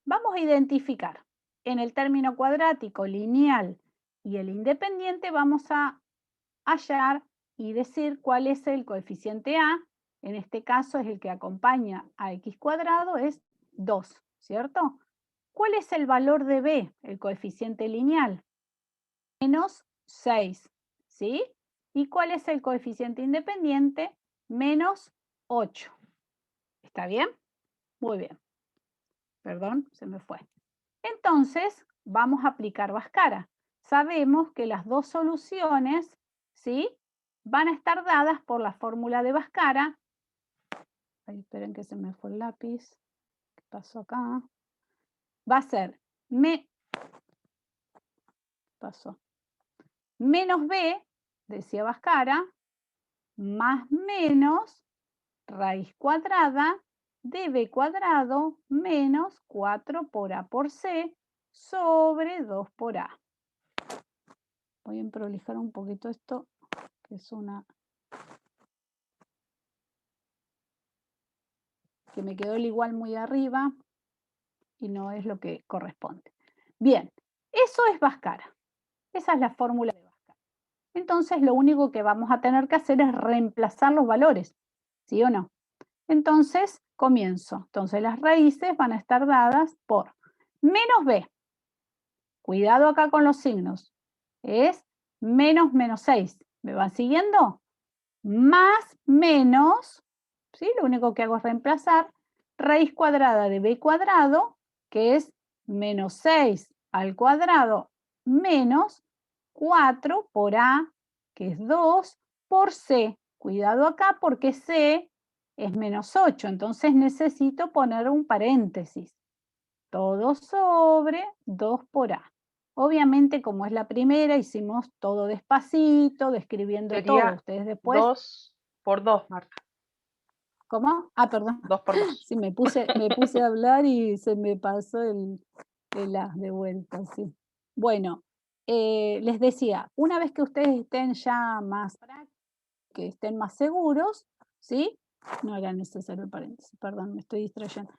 Vamos a identificar en el término cuadrático, lineal y el independiente, vamos a hallar y decir cuál es el coeficiente a. En este caso es el que acompaña a x cuadrado, es 2, ¿cierto? ¿Cuál es el valor de b, el coeficiente lineal? Menos 6, ¿sí? ¿Y cuál es el coeficiente independiente? Menos 8. ¿Está bien? Muy bien. Perdón, se me fue. Entonces, vamos a aplicar Bhaskara. Sabemos que las dos soluciones, ¿sí?, van a estar dadas por la fórmula de Bhaskara. Ay, esperen que se me fue el lápiz. ¿Qué pasó acá? Va a ser menos b, decía Bhaskara, más menos raíz cuadrada de b cuadrado menos 4 por a por c sobre 2 por a. Voy a prolijar un poquito esto, que es que me quedó el igual muy arriba y no es lo que corresponde. Bien, eso es Bhaskara. Esa es la fórmula de Bhaskara. Entonces, lo único que vamos a tener que hacer es reemplazar los valores, ¿sí o no? Entonces, comienzo. Entonces, las raíces van a estar dadas por menos b. Cuidado acá con los signos. Es menos 6. ¿Me van siguiendo? Más menos ¿sí? Lo único que hago es reemplazar raíz cuadrada de b cuadrado, que es menos 6 al cuadrado menos 4 por a, que es 2, por c. Cuidado acá porque c es menos 8, entonces necesito poner un paréntesis. Todo sobre 2 por a. Obviamente, como es la primera, hicimos todo despacito, describiendo todo. Sería Ustedes después... 2 por 2, Marta. ¿Cómo? Ah, perdón. 2 por 2. Sí, me puse a hablar y se me pasó el A de vuelta, sí. Bueno, les decía, una vez que ustedes estén ya más, que estén más seguros, ¿sí? No era necesario el paréntesis, perdón, me estoy distrayendo.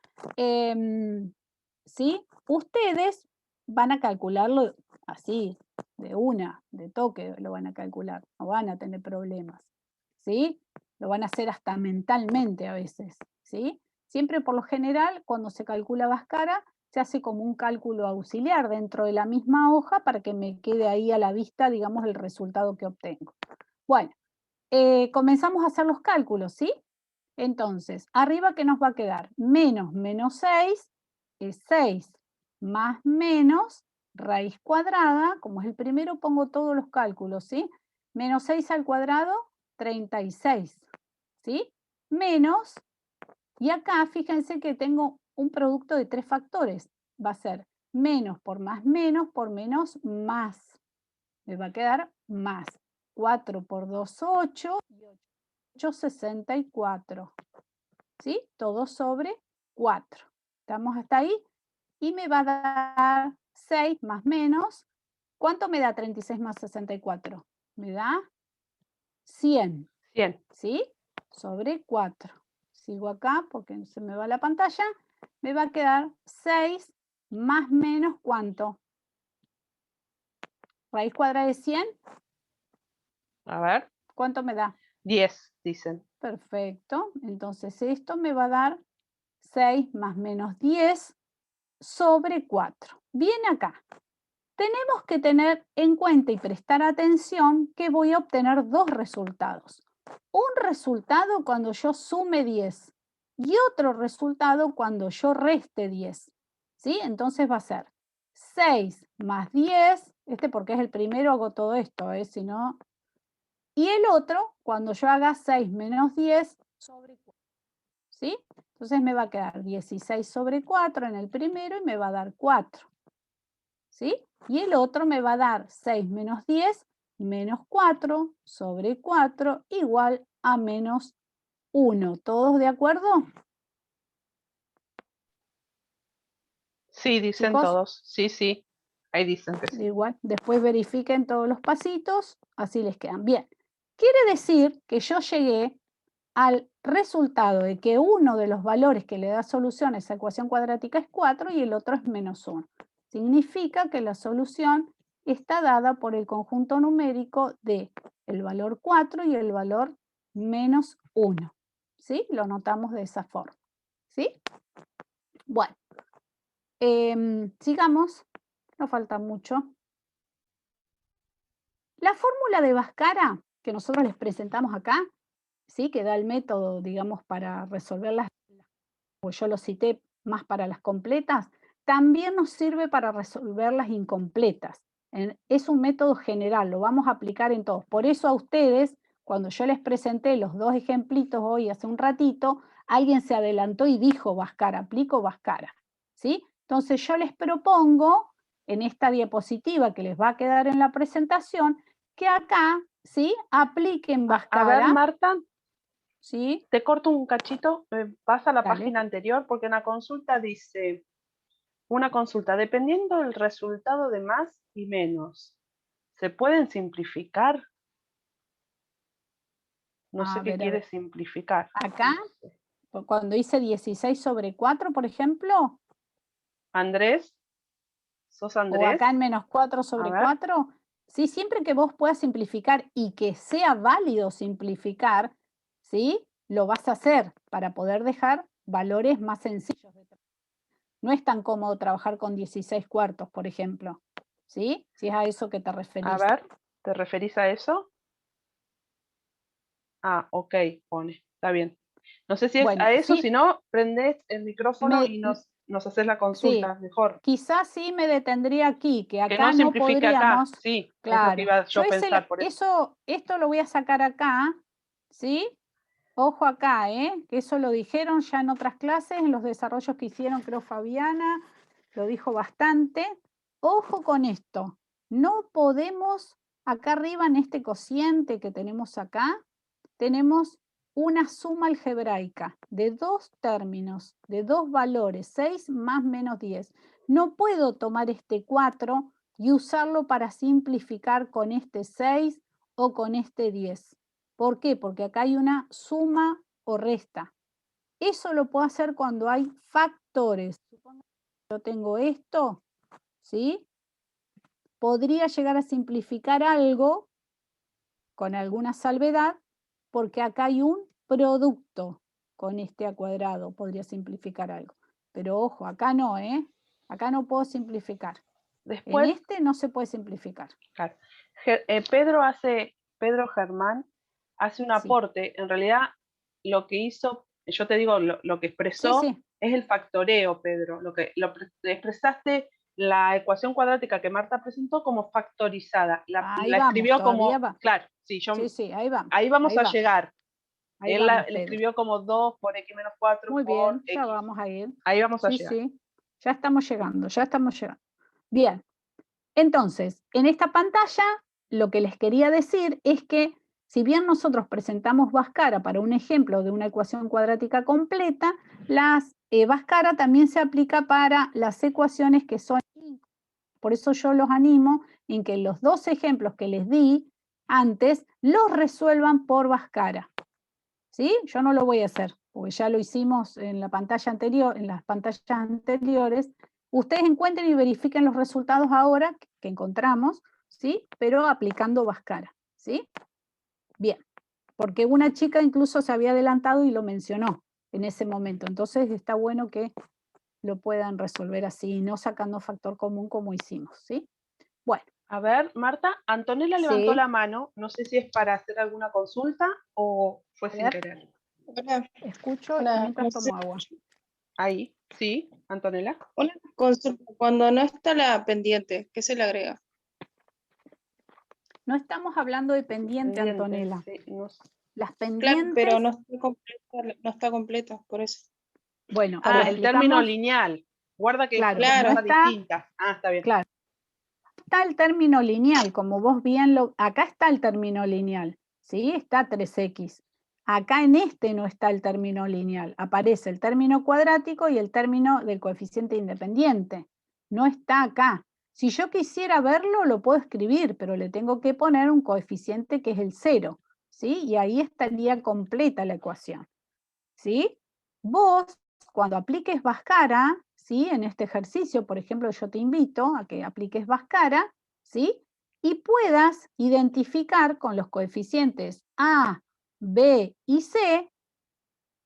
¿Sí? Ustedes van a calcularlo así, de toque lo van a calcular, no van a tener problemas, ¿sí? Lo van a hacer hasta mentalmente a veces, ¿sí? Siempre por lo general, cuando se calcula Bhaskara, se hace como un cálculo auxiliar dentro de la misma hoja para que me quede ahí a la vista, digamos, el resultado que obtengo. Bueno, comenzamos a hacer los cálculos, ¿sí? Entonces, arriba, ¿qué nos va a quedar? Menos 6 es 6 más menos raíz cuadrada, como es el primero, pongo todos los cálculos, ¿sí? Menos 6 al cuadrado, 36, ¿sí? Menos, y acá fíjense que tengo un producto de 3 factores. Va a ser menos por menos más. Me va a quedar más. 4 por 2, 8, y 8, 64. ¿Sí? Todo sobre 4. Estamos hasta ahí. Y me va a dar 6 más menos. ¿Cuánto me da 36 más 64? Me da 100. 100. ¿Sí? Sobre 4. Sigo acá porque se me va la pantalla. Me va a quedar 6 más menos ¿cuánto? Raíz cuadrada de 100. A ver. ¿Cuánto me da? 10, dicen. Perfecto. Entonces esto me va a dar 6 más menos 10 sobre 4. Bien acá. Tenemos que tener en cuenta y prestar atención que voy a obtener dos resultados. Un resultado cuando yo sume 10 y otro resultado cuando yo reste 10. ¿Sí? Entonces va a ser 6 más 10, porque es el primero hago todo esto, si no... Y el otro cuando yo haga 6 menos 10 sobre 4. ¿Sí? Entonces me va a quedar 16 sobre 4 en el primero y me va a dar 4. ¿Sí? Y el otro me va a dar 6 menos 10 menos 4 sobre 4 igual a menos 1. ¿Todos de acuerdo? Sí, dicen Chicos, todos. Sí, sí. Ahí dicen que sí. igual, después verifiquen todos los pasitos, así les quedan. Bien, quiere decir que yo llegué al resultado de que uno de los valores que le da solución a esa ecuación cuadrática es 4 y el otro es menos 1. Significa que la solución está dada por el conjunto numérico de el valor 4 y el valor menos 1. ¿Sí? Lo notamos de esa forma. ¿Sí? Bueno, sigamos. No falta mucho. La fórmula de Bhaskara que nosotros les presentamos acá, ¿sí? Que da el método, digamos, para resolver las, pues yo lo cité más para las completas, también nos sirve para resolver las incompletas. Es un método general, lo vamos a aplicar en todos. Por eso a ustedes, cuando yo les presenté los dos ejemplitos hoy hace un ratito, alguien se adelantó y dijo Bhaskara, aplico Bhaskara, ¿sí? Entonces yo les propongo en esta diapositiva que les va a quedar en la presentación, que acá, ¿sí? Apliquen Bhaskara. A ver, Marta, ¿sí? te corto un cachito, vas a la Dale. página anterior porque en la consulta dice, una consulta, dependiendo del resultado de más y menos, ¿se pueden simplificar? No sé qué quiere simplificar. Acá, No sé. cuando hice 16 sobre 4, por ejemplo, Andrés, ¿sos o Andrés? acá en menos 4 A sobre ver. 4, sí, siempre que vos puedas simplificar y que sea válido simplificar, ¿sí? Lo vas a hacer para poder dejar valores más sencillos. No es tan cómodo trabajar con 16 cuartos, por ejemplo, ¿sí? Si es a eso que te referís. A ver, ¿te referís a eso? Ah, ok, pone, está bien. No sé si es Bueno, a eso, sí, si no, prendés el micrófono y nos haces la sí, consulta mejor. quizás sí me detendría aquí, que Que no acá no simplifique acá, podríamos, sí, es lo que claro. iba yo Yo a pensar, por eso. esto lo voy a sacar acá, ¿sí? Ojo acá, que eso lo dijeron ya en otras clases, en los desarrollos que hicieron, creo Fabiana, lo dijo bastante. Ojo con esto, no podemos, acá arriba en este cociente que tenemos acá, tenemos una suma algebraica de dos términos, de dos valores, 6 más menos 10. No puedo tomar este 4 y usarlo para simplificar con este 6 o con este 10. ¿Por qué? Porque acá hay una suma o resta. Eso lo puedo hacer cuando hay factores. Supongo que yo tengo esto, ¿sí? Podría llegar a simplificar algo con alguna salvedad, porque acá hay un producto con este a cuadrado, podría simplificar algo. Pero ojo, acá no, Acá no puedo simplificar. En Después, este no se puede simplificar. claro, Pedro Germán hace un Sí, aporte, en realidad lo que hizo, yo te digo, lo que sí, expresó sí. es el factoreo, Pedro, expresaste la ecuación cuadrática que Marta presentó como factorizada, Ahí la vamos, escribió todavía como, va. claro, sí, Sí, sí, ahí vamos. ahí vamos Ahí a vamos. llegar. Ahí Él vamos, la Pedro. escribió como 2 por x menos 4 Muy por bien, ya x. vamos a ir. Ahí vamos a Sí, llegar. sí. Ya estamos llegando, ya estamos llegando. Bien. Entonces, en esta pantalla, lo que les quería decir es que si bien nosotros presentamos Bhaskara para un ejemplo de una ecuación cuadrática completa, Bhaskara también se aplica para las ecuaciones que son. Por eso yo los animo en que los dos ejemplos que les di antes los resuelvan por Bhaskara. ¿Sí? Yo no lo voy a hacer, porque ya lo hicimos en la pantalla anterior, en las pantallas anteriores. Ustedes encuentren y verifiquen los resultados ahora que encontramos, ¿sí? Pero aplicando Bhaskara, ¿sí? Bien, porque una chica incluso se había adelantado y lo mencionó en ese momento. Entonces está bueno que lo puedan resolver así, no sacando factor común como hicimos, ¿sí? Bueno, A ver, Marta, Antonella levantó sí, la mano, no sé si es para hacer alguna consulta o fue a sin ver, querer. Hola, escucho hola, mientras tomo agua. Ahí, sí, Antonella. hola, consulta. Cuando no está la pendiente, ¿qué se le agrega? No estamos hablando de pendiente, Pendiente, Antonella. sí, Las Claro, pero pendientes, no está completa, por eso. bueno, lo el término explicamos, lineal. Guarda que claro, son dos no Claro, cosas está, distintas. Ah, está bien. claro, está el término lineal, como vos bien acá está el término lineal, ¿sí? Está 3x. Acá en este no está el término lineal, aparece el término cuadrático y el término del coeficiente independiente. No está acá. Si yo quisiera verlo, lo puedo escribir, pero le tengo que poner un coeficiente que es el 0, ¿sí? Y ahí estaría completa la ecuación, ¿sí? Vos, cuando apliques Bhaskara, ¿sí? En este ejercicio, por ejemplo, yo te invito a que apliques Bhaskara, ¿sí? Y puedas identificar con los coeficientes A, B y C,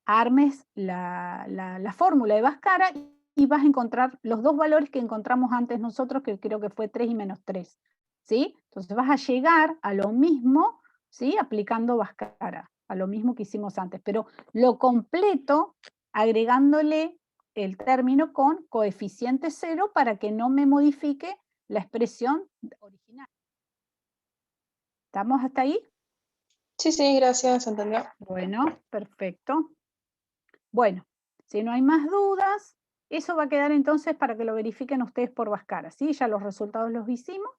armes la fórmula de Bhaskara y vas a encontrar los dos valores que encontramos antes nosotros, que creo que fue 3 y menos 3, ¿sí? Entonces vas a llegar a lo mismo, ¿sí? Aplicando Bhaskara, a lo mismo que hicimos antes, pero lo completo agregándole el término con coeficiente 0 para que no me modifique la expresión original. ¿Estamos hasta ahí? sí, sí, gracias, entendió. Bueno, perfecto. Bueno, si no hay más dudas, eso va a quedar entonces para que lo verifiquen ustedes por Bhaskara, ¿sí? Ya los resultados los hicimos,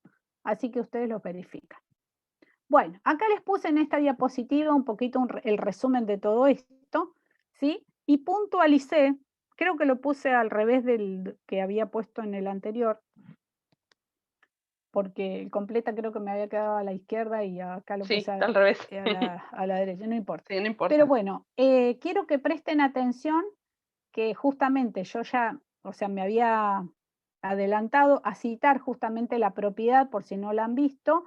así que ustedes los verifican. Bueno, acá les puse en esta diapositiva un poquito el resumen de todo esto, ¿sí? Y puntualicé, creo que lo puse al revés del que había puesto en el anterior, porque el completa creo que me había quedado a la izquierda y acá lo Sí, puse está al revés. a la derecha, no importa. Sí, no importa. Pero bueno, quiero que presten atención que justamente yo ya, o sea, me había adelantado a citar justamente la propiedad por si no la han visto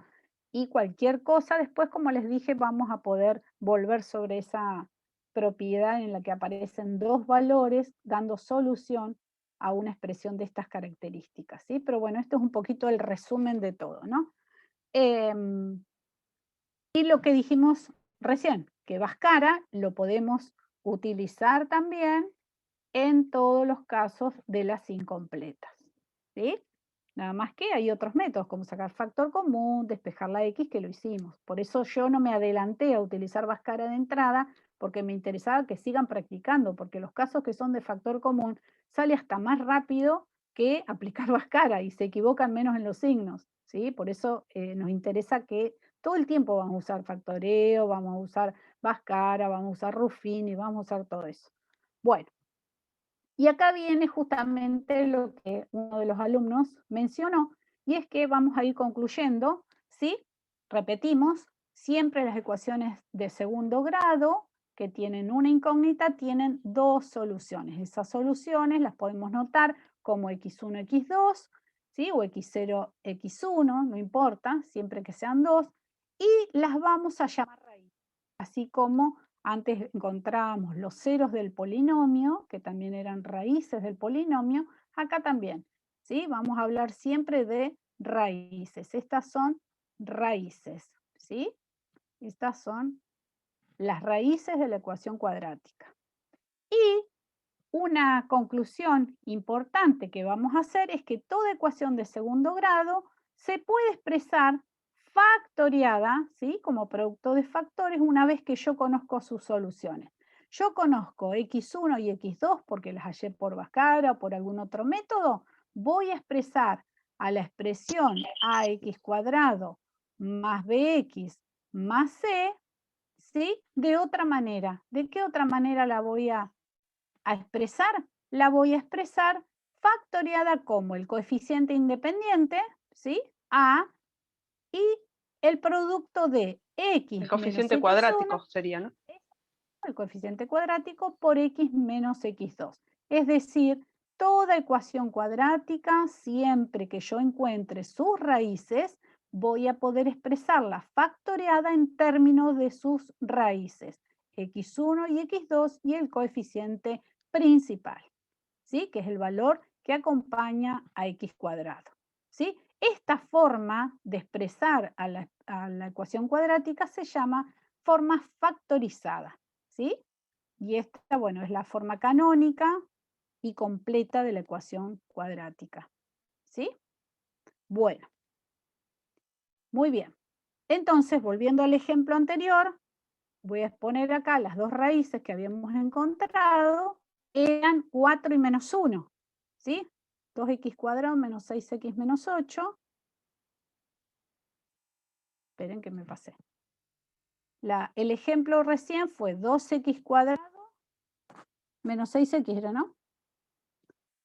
y cualquier cosa, después como les dije vamos a poder volver sobre esa propiedad en la que aparecen dos valores dando solución a una expresión de estas características, ¿sí? Pero bueno, esto es un poquito el resumen de todo, ¿no? Y lo que dijimos recién, que Bhaskara lo podemos utilizar también en todos los casos de las incompletas, ¿sí? Nada más que hay otros métodos, como sacar factor común, despejar la X, que lo hicimos. Por eso yo no me adelanté a utilizar Bhaskara de entrada, porque me interesaba que sigan practicando, porque los casos que son de factor común sale hasta más rápido que aplicar Bhaskara y se equivocan menos en los signos, ¿sí? Por eso nos interesa que todo el tiempo vamos a usar factoreo, vamos a usar Bhaskara, vamos a usar Ruffini, vamos a usar todo eso. Bueno. Y acá viene justamente lo que uno de los alumnos mencionó, y es que vamos a ir concluyendo, ¿sí? Repetimos, siempre las ecuaciones de segundo grado que tienen una incógnita tienen dos soluciones. Esas soluciones las podemos notar como x1, x2, ¿sí? O x0, x1, no importa, siempre que sean dos, y las vamos a llamar raíz, así como antes encontrábamos los ceros del polinomio, que también eran raíces del polinomio, acá también, ¿sí? Vamos a hablar siempre de raíces. Estas son raíces, ¿sí? Estas son las raíces de la ecuación cuadrática. Y una conclusión importante que vamos a hacer es que toda ecuación de segundo grado se puede expresar factoriada, ¿sí? Como producto de factores una vez que yo conozco sus soluciones. Yo conozco x1 y x2 porque las hallé por Bhaskara o por algún otro método, voy a expresar a la expresión ax cuadrado más bx más c, ¿sí? De otra manera. ¿De qué otra manera la voy a expresar? La voy a expresar factoriada como el coeficiente independiente, ¿sí? A, y el producto de x El coeficiente menos cuadrático x1, sería, ¿no? el coeficiente cuadrático por x menos x2. Es decir, toda ecuación cuadrática, siempre que yo encuentre sus raíces, voy a poder expresarla factoriada en términos de sus raíces, x1 y x2 y el coeficiente principal, ¿sí? Que es el valor que acompaña a x cuadrado, ¿sí? Esta forma de expresar a la ecuación cuadrática se llama forma factorizada, ¿sí? Y esta, bueno, es la forma canónica y completa de la ecuación cuadrática, ¿sí? Bueno, muy bien. Entonces, volviendo al ejemplo anterior, voy a exponer acá las dos raíces que habíamos encontrado, eran 4 y menos 1, ¿sí? 2x cuadrado menos 6x menos 8. Esperen que me pasé. El ejemplo recién fue 2x cuadrado menos 6x, ¿era, no?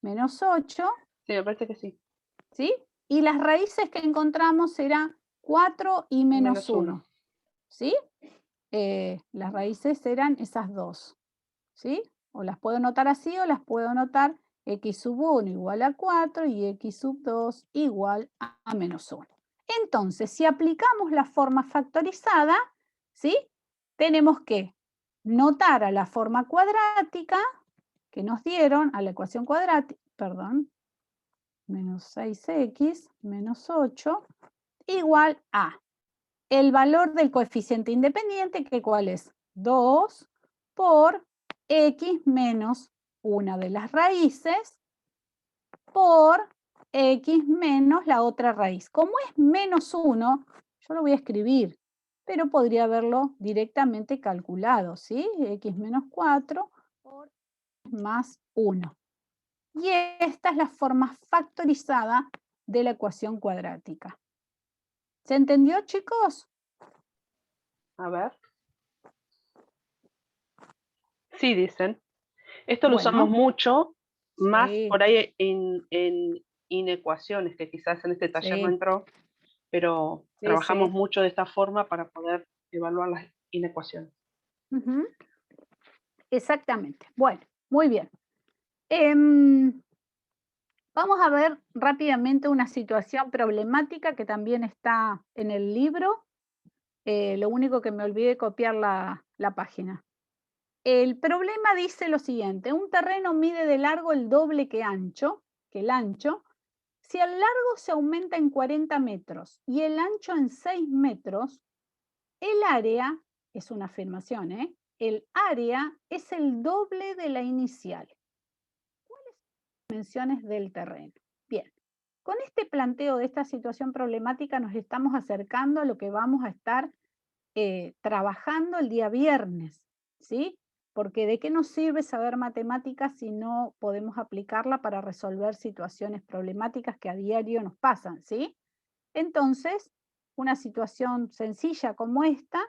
Menos 8. Sí, me parece que sí. ¿Sí? Y las raíces que encontramos eran 4 y menos 1. ¿Sí? Las raíces eran esas dos. ¿Sí? O las puedo notar así o las puedo notar x sub 1 igual a 4 y x sub 2 igual a menos 1. Entonces, si aplicamos la forma factorizada, ¿sí? Tenemos que notar a la forma cuadrática que nos dieron, a la ecuación cuadrática, perdón, menos 6x menos 8 igual a el valor del coeficiente independiente, que ¿cuál es? 2 por x menos una de las raíces por x menos la otra raíz. Como es menos 1, yo lo voy a escribir, pero podría haberlo directamente calculado, ¿sí? X menos 4 por más 1. Y esta es la forma factorizada de la ecuación cuadrática. ¿Se entendió, chicos? A ver. Sí, dicen. Esto lo Bueno, usamos mucho, más sí, por ahí en inecuaciones, que quizás en este taller no sí, entró, pero sí, trabajamos sí. mucho de esta forma para poder evaluar las inecuaciones. Ujú. Exactamente. Bueno, muy bien. Vamos a ver rápidamente una situación problemática que también está en el libro. Lo único que me olvidé copiar la página. El problema dice lo siguiente: un terreno mide de largo el doble que el ancho. Si el largo se aumenta en 40 metros y el ancho en 6 metros, el área, es una afirmación, el área es el doble de la inicial. ¿Cuáles son las dimensiones del terreno? Bien, con este planteo de esta situación problemática nos estamos acercando a lo que vamos a estar trabajando el día viernes, ¿sí? Porque ¿de qué nos sirve saber matemáticas si no podemos aplicarla para resolver situaciones problemáticas que a diario nos pasan, ¿sí? Entonces, una situación sencilla como esta,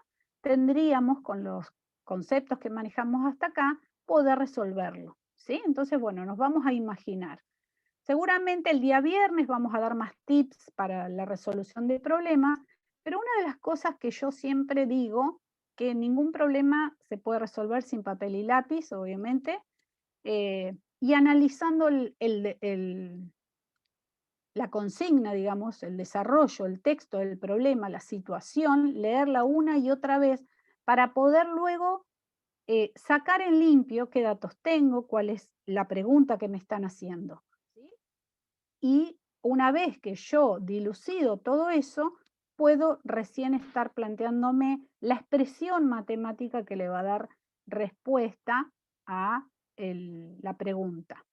tendríamos con los conceptos que manejamos hasta acá, poder resolverlo, ¿sí? Entonces, bueno, nos vamos a imaginar. Seguramente el día viernes vamos a dar más tips para la resolución de problemas, pero una de las cosas que yo siempre digo, que ningún problema se puede resolver sin papel y lápiz, obviamente, y analizando la consigna, digamos, el desarrollo, el texto del problema, la situación, leerla una y otra vez para poder luego sacar en limpio qué datos tengo, cuál es la pregunta que me están haciendo. ¿Sí? Y una vez que yo dilucido todo eso, puedo recién estar planteándome la expresión matemática que le va a dar respuesta a la pregunta.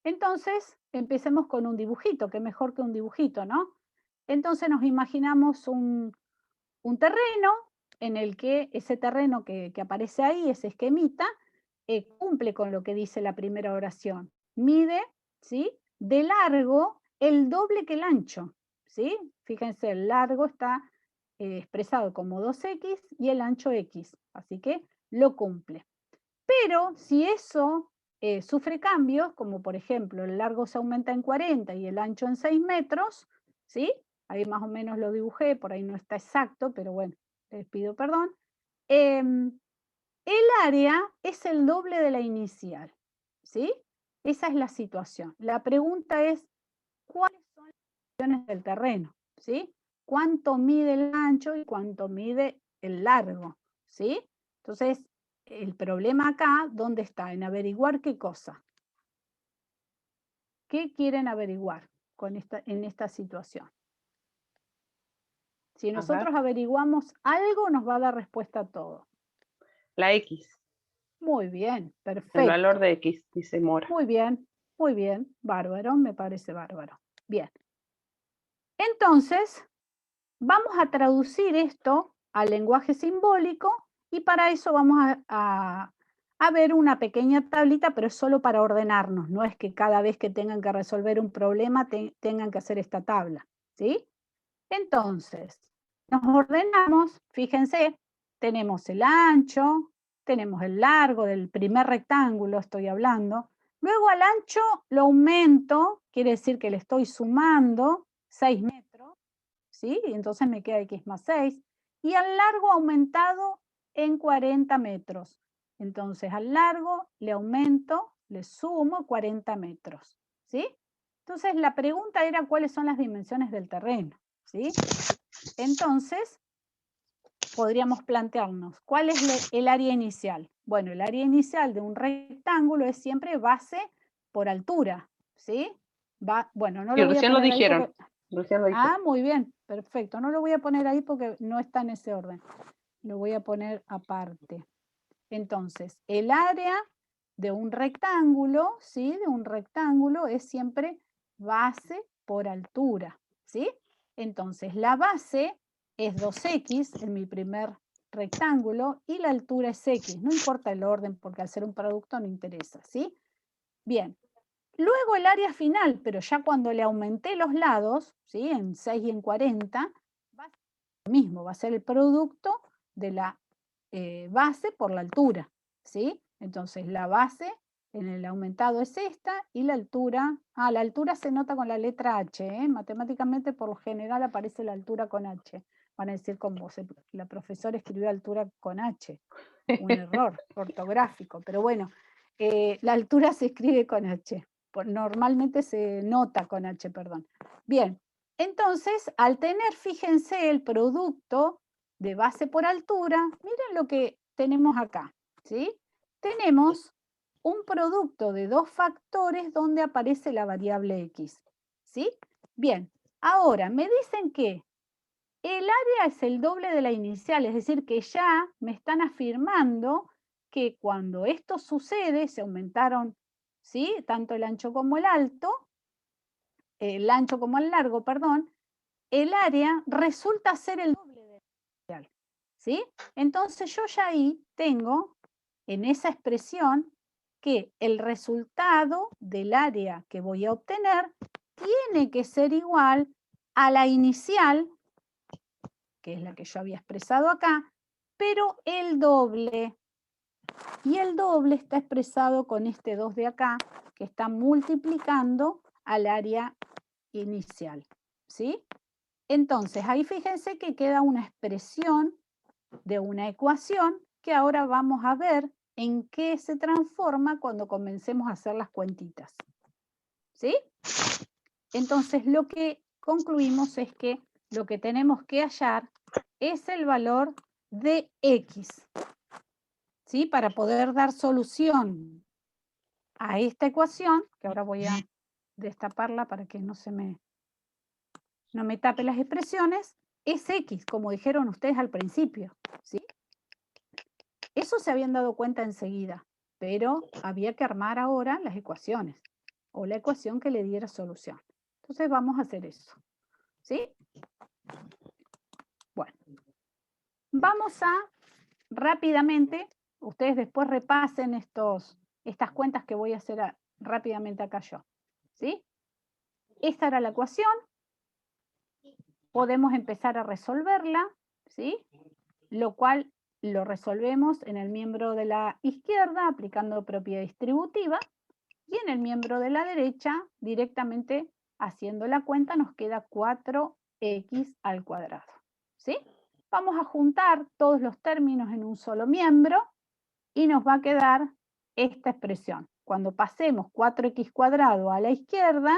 Entonces, empecemos con un dibujito, que mejor que un dibujito, ¿no? Entonces nos imaginamos un terreno en el que ese terreno que aparece ahí, ese esquemita, cumple con lo que dice la primera oración. Mide, ¿sí? De largo el doble que el ancho, ¿sí? Fíjense, el largo está expresado como 2x y el ancho x, así que lo cumple. Pero si eso sufre cambios, como por ejemplo el largo se aumenta en 40 y el ancho en 6 metros, ¿sí? Ahí más o menos lo dibujé, por ahí no está exacto, pero bueno, les pido perdón. El área es el doble de la inicial, ¿sí? Esa es la situación. La pregunta es, ¿cuáles son las dimensiones del terreno? ¿Sí? ¿Cuánto mide el ancho y cuánto mide el largo? ¿Sí? Entonces, el problema acá, ¿dónde está? En averiguar qué cosa. ¿Qué quieren averiguar en esta situación? Si nosotros averiguamos algo, nos va a dar respuesta a todo. La X. Muy bien, perfecto. El valor de X, dice Mora. Muy bien, bárbaro, me parece bárbaro. Bien. Entonces, vamos a traducir esto al lenguaje simbólico y para eso vamos a ver una pequeña tablita, pero es solo para ordenarnos. No es que cada vez que tengan que resolver un problema tengan que hacer esta tabla, ¿sí? Entonces, nos ordenamos, fíjense, tenemos el ancho, tenemos el largo del primer rectángulo, estoy hablando. Luego al ancho lo aumento, quiere decir que le estoy sumando 6 metros, ¿sí? Y entonces me queda x más 6. Y al largo aumentado en 40 metros. Entonces al largo le aumento, le sumo 40 metros, ¿sí? Entonces la pregunta era cuáles son las dimensiones del terreno, ¿sí? Entonces podríamos plantearnos, ¿cuál es el área inicial? Bueno, el área inicial de un rectángulo es siempre base por altura, ¿sí? Bueno, no Sí, lo voy a recién lo poner ahí dijeron. porque... Recién lo dijeron. Ah, muy bien, perfecto. No lo voy a poner ahí porque no está en ese orden. Lo voy a poner aparte. Entonces, el área de un rectángulo, ¿sí? De un rectángulo es siempre base por altura, ¿sí? Entonces, la base es 2x en mi primer rectángulo y la altura es x. No importa el orden porque al ser un producto no interesa, ¿sí? Bien. Luego el área final, pero ya cuando le aumenté los lados, ¿sí? En 6 y en 40, va a ser lo mismo, va a ser el producto de la base por la altura, ¿sí? Entonces la base en el aumentado es esta y la altura se nota con la letra H, ¿eh? Matemáticamente por lo general aparece la altura con H. Van a decir como la profesora escribió altura con H, un error ortográfico, pero bueno, la altura se escribe con H. Normalmente se nota con H, perdón. Bien, entonces, al tener, fíjense, el producto de base por altura, miren lo que tenemos acá, ¿sí? Tenemos un producto de dos factores donde aparece la variable x, ¿sí? Bien, ahora me dicen que el área es el doble de la inicial, es decir, que ya me están afirmando que cuando esto sucede, se aumentaron, ¿sí?, tanto el ancho como el alto, el ancho como el largo, perdón, el área resulta ser el doble del inicial, ¿sí? Entonces yo ya ahí tengo en esa expresión que el resultado del área que voy a obtener tiene que ser igual a la inicial, que es la que yo había expresado acá, pero el doble. Y el doble está expresado con este 2 de acá, que está multiplicando al área inicial, ¿sí? Entonces, ahí fíjense que queda una expresión de una ecuación que ahora vamos a ver en qué se transforma cuando comencemos a hacer las cuentitas, ¿sí? Entonces, lo que concluimos es que lo que tenemos que hallar es el valor de x, ¿sí?, para poder dar solución a esta ecuación, que ahora voy a destaparla para que no me tape las expresiones, es x, como dijeron ustedes al principio, ¿sí? Eso se habían dado cuenta enseguida, pero había que armar ahora las ecuaciones, o la ecuación que le diera solución. Entonces vamos a hacer eso, ¿sí? Bueno, vamos a rápidamente, ustedes después repasen estas cuentas que voy a hacer rápidamente acá yo, ¿sí? Esta era la ecuación, podemos empezar a resolverla, ¿sí? Lo cual lo resolvemos en el miembro de la izquierda aplicando propiedad distributiva y en el miembro de la derecha directamente haciendo la cuenta nos queda 4x al cuadrado, ¿sí? Vamos a juntar todos los términos en un solo miembro y nos va a quedar esta expresión. Cuando pasemos 4x cuadrado a la izquierda,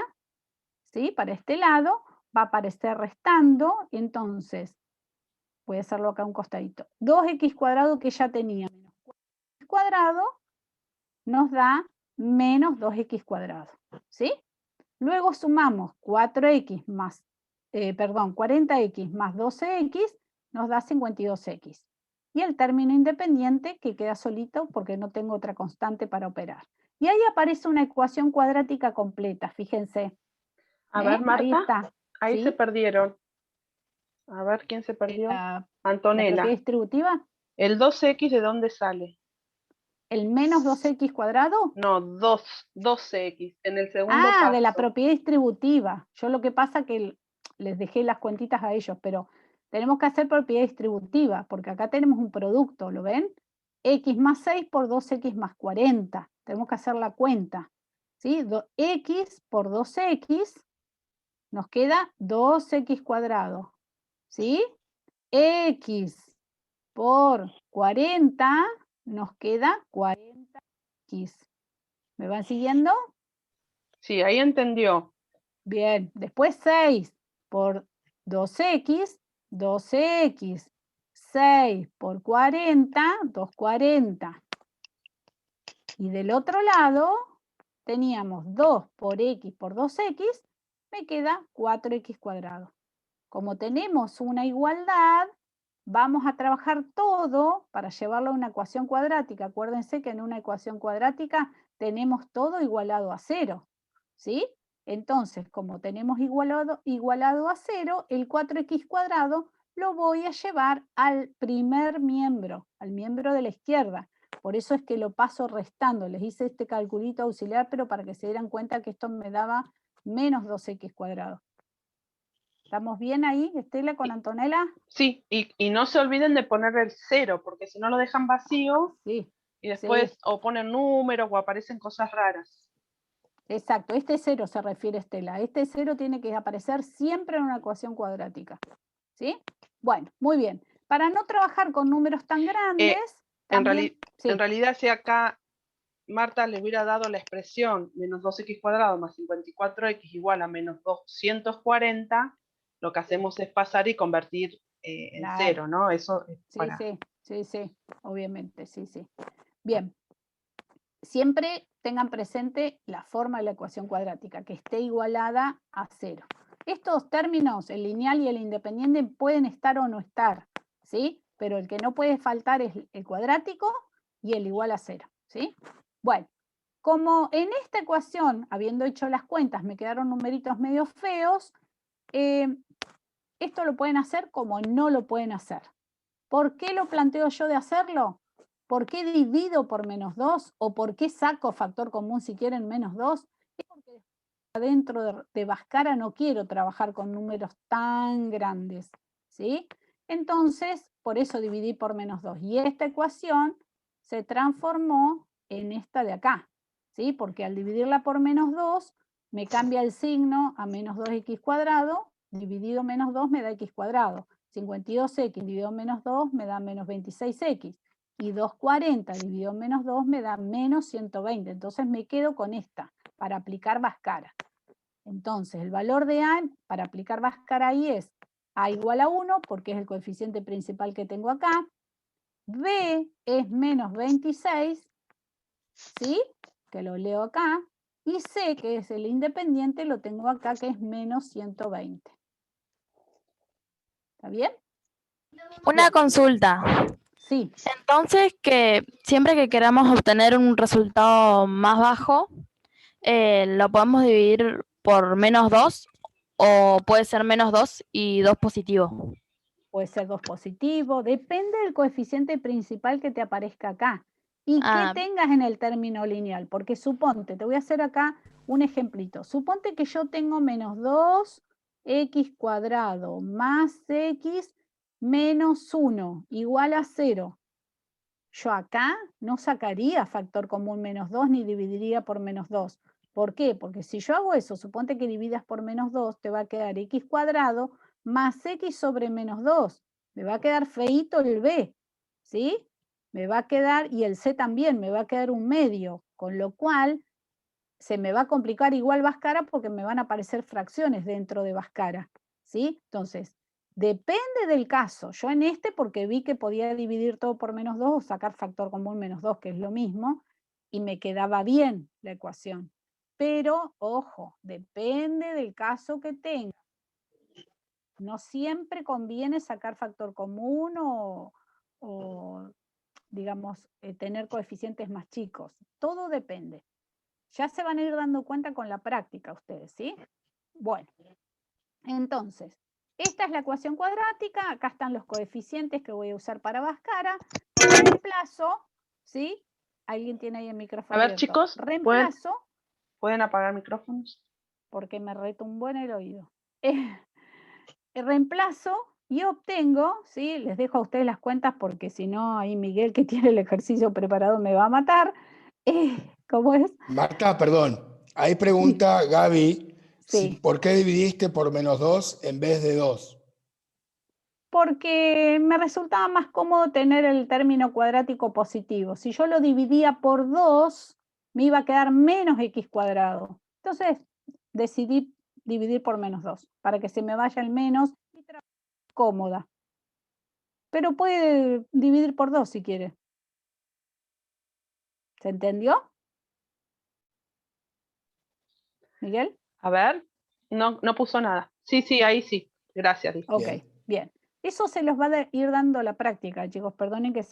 ¿sí?, para este lado, va a aparecer restando, y entonces, voy a hacerlo acá a un costadito, 2x cuadrado que ya tenía menos 4x cuadrado, nos da menos 2x cuadrado, ¿sí? Luego sumamos 40x más 12x, nos da 52x. Y el término independiente que queda solito porque no tengo otra constante para operar. Y ahí aparece una ecuación cuadrática completa, fíjense. A ver, Ahí Marta, está. ahí ¿Sí? se perdieron. A ver, ¿quién se perdió? La Antonella. propiedad distributiva. ¿El 2x de dónde sale? ¿El menos 2x cuadrado? No, 12x, en el segundo paso. De la propiedad distributiva. Yo lo que pasa que les dejé las cuentitas a ellos, pero tenemos que hacer propiedad distributiva, porque acá tenemos un producto, ¿lo ven? X más 6 por 2x más 40. Tenemos que hacer la cuenta, ¿sí? X por 2x nos queda 2x cuadrado, ¿sí? X por 40 nos queda 40x. ¿Me van siguiendo? Sí, ahí entendió. Bien, después 6 por 2x, 12x. 6 por 40, 240. Y del otro lado teníamos 2 por x por 2x, me queda 4x cuadrado. Como tenemos una igualdad, vamos a trabajar todo para llevarlo a una ecuación cuadrática. Acuérdense que en una ecuación cuadrática tenemos todo igualado a 0, ¿sí? Entonces, como tenemos igualado a 0, el 4x cuadrado lo voy a llevar al primer miembro, al miembro de la izquierda. Por eso es que lo paso restando. Les hice este calculito auxiliar, pero para que se dieran cuenta que esto me daba menos 2x cuadrado. ¿Estamos bien ahí, Estela, con Antonella? Sí, y no se olviden de poner el 0, porque si no lo dejan vacío Sí. y después Sí. o ponen números o aparecen cosas raras. Exacto, este 0 se refiere, Estela. Este 0 tiene que aparecer siempre en una ecuación cuadrática, ¿sí? Bueno, muy bien. Para no trabajar con números tan grandes, también... En realidad, si acá Marta le hubiera dado la expresión menos 2x cuadrado más 54x igual a menos 240, lo que hacemos es pasar y convertir en Claro. 0, ¿no? Eso es para... Sí, obviamente, sí. Bien. Siempre tengan presente la forma de la ecuación cuadrática, que esté igualada a 0. Estos términos, el lineal y el independiente, pueden estar o no estar, ¿sí? Pero el que no puede faltar es el cuadrático y el igual a 0, ¿sí? Bueno, como en esta ecuación, habiendo hecho las cuentas, me quedaron numeritos medio feos, esto lo pueden hacer como no lo pueden hacer. ¿Por qué lo planteo yo de hacerlo? ¿Por qué divido por menos 2? ¿O por qué saco factor común si quieren menos 2? Es porque dentro de Bhaskara no quiero trabajar con números tan grandes, ¿sí? Entonces, por eso dividí por menos 2. Y esta ecuación se transformó en esta de acá, ¿sí? Porque al dividirla por menos 2, me cambia el signo a menos 2x cuadrado, dividido menos 2 me da x cuadrado. 52x dividido menos 2 me da menos 26x. Y 240 dividido menos 2 me da menos 120. Entonces me quedo con esta para aplicar Bhaskara. Entonces el valor de A para aplicar Bhaskara ahí es A igual a 1 porque es el coeficiente principal que tengo acá. B es menos 26, ¿sí? Que lo leo acá. Y C, que es el independiente, lo tengo acá, que es menos 120. ¿Está bien? Una consulta. Sí. Entonces, que siempre que queramos obtener un resultado más bajo, ¿lo podemos dividir por menos 2? ¿O puede ser menos 2 y 2 positivo? Puede ser 2 positivo, depende del coeficiente principal que te aparezca acá y que tengas en el término lineal, porque suponte, te voy a hacer acá un ejemplito, suponte que yo tengo menos 2x cuadrado más x menos 1 igual a 0. Yo acá no sacaría factor común menos 2 ni dividiría por menos 2. ¿Por qué? Porque si yo hago eso, suponte que dividas por menos 2, te va a quedar x cuadrado más x sobre menos 2. Me va a quedar feíto el b, ¿sí? Me va a quedar, y el c también, me va a quedar un medio, con lo cual se me va a complicar igual Bhaskara porque me van a aparecer fracciones dentro de Bhaskara, ¿sí? Entonces, depende del caso. Yo en este, porque vi que podía dividir todo por menos 2 o sacar factor común menos 2, que es lo mismo, y me quedaba bien la ecuación. Pero, ojo, depende del caso que tenga. No siempre conviene sacar factor común o digamos, tener coeficientes más chicos. Todo depende. Ya se van a ir dando cuenta con la práctica ustedes, ¿sí? Bueno, entonces, esta es la ecuación cuadrática, acá están los coeficientes que voy a usar para Bhaskara. Reemplazo, ¿sí? ¿Alguien tiene ahí el micrófono A ver, abierto? chicos, Reemplazo, ¿pueden apagar micrófonos? porque me retumbó en el oído. Reemplazo y obtengo, ¿sí? Les dejo a ustedes las cuentas porque si no, ahí Miguel, que tiene el ejercicio preparado, me va a matar. ¿Cómo es? Marta, perdón. Ahí pregunta Gaby, Sí. ¿por qué dividiste por menos 2 en vez de 2? Porque me resultaba más cómodo tener el término cuadrático positivo. Si yo lo dividía por 2, me iba a quedar menos x cuadrado. Entonces decidí dividir por menos 2, para que se me vaya el menos y trabajar cómoda. Pero puede dividir por 2 si quiere. ¿Se entendió? ¿Miguel? A ver, no puso nada. Sí, ahí sí. Gracias. Ok, bien. Eso se los va a ir dando la práctica, chicos. Perdonen que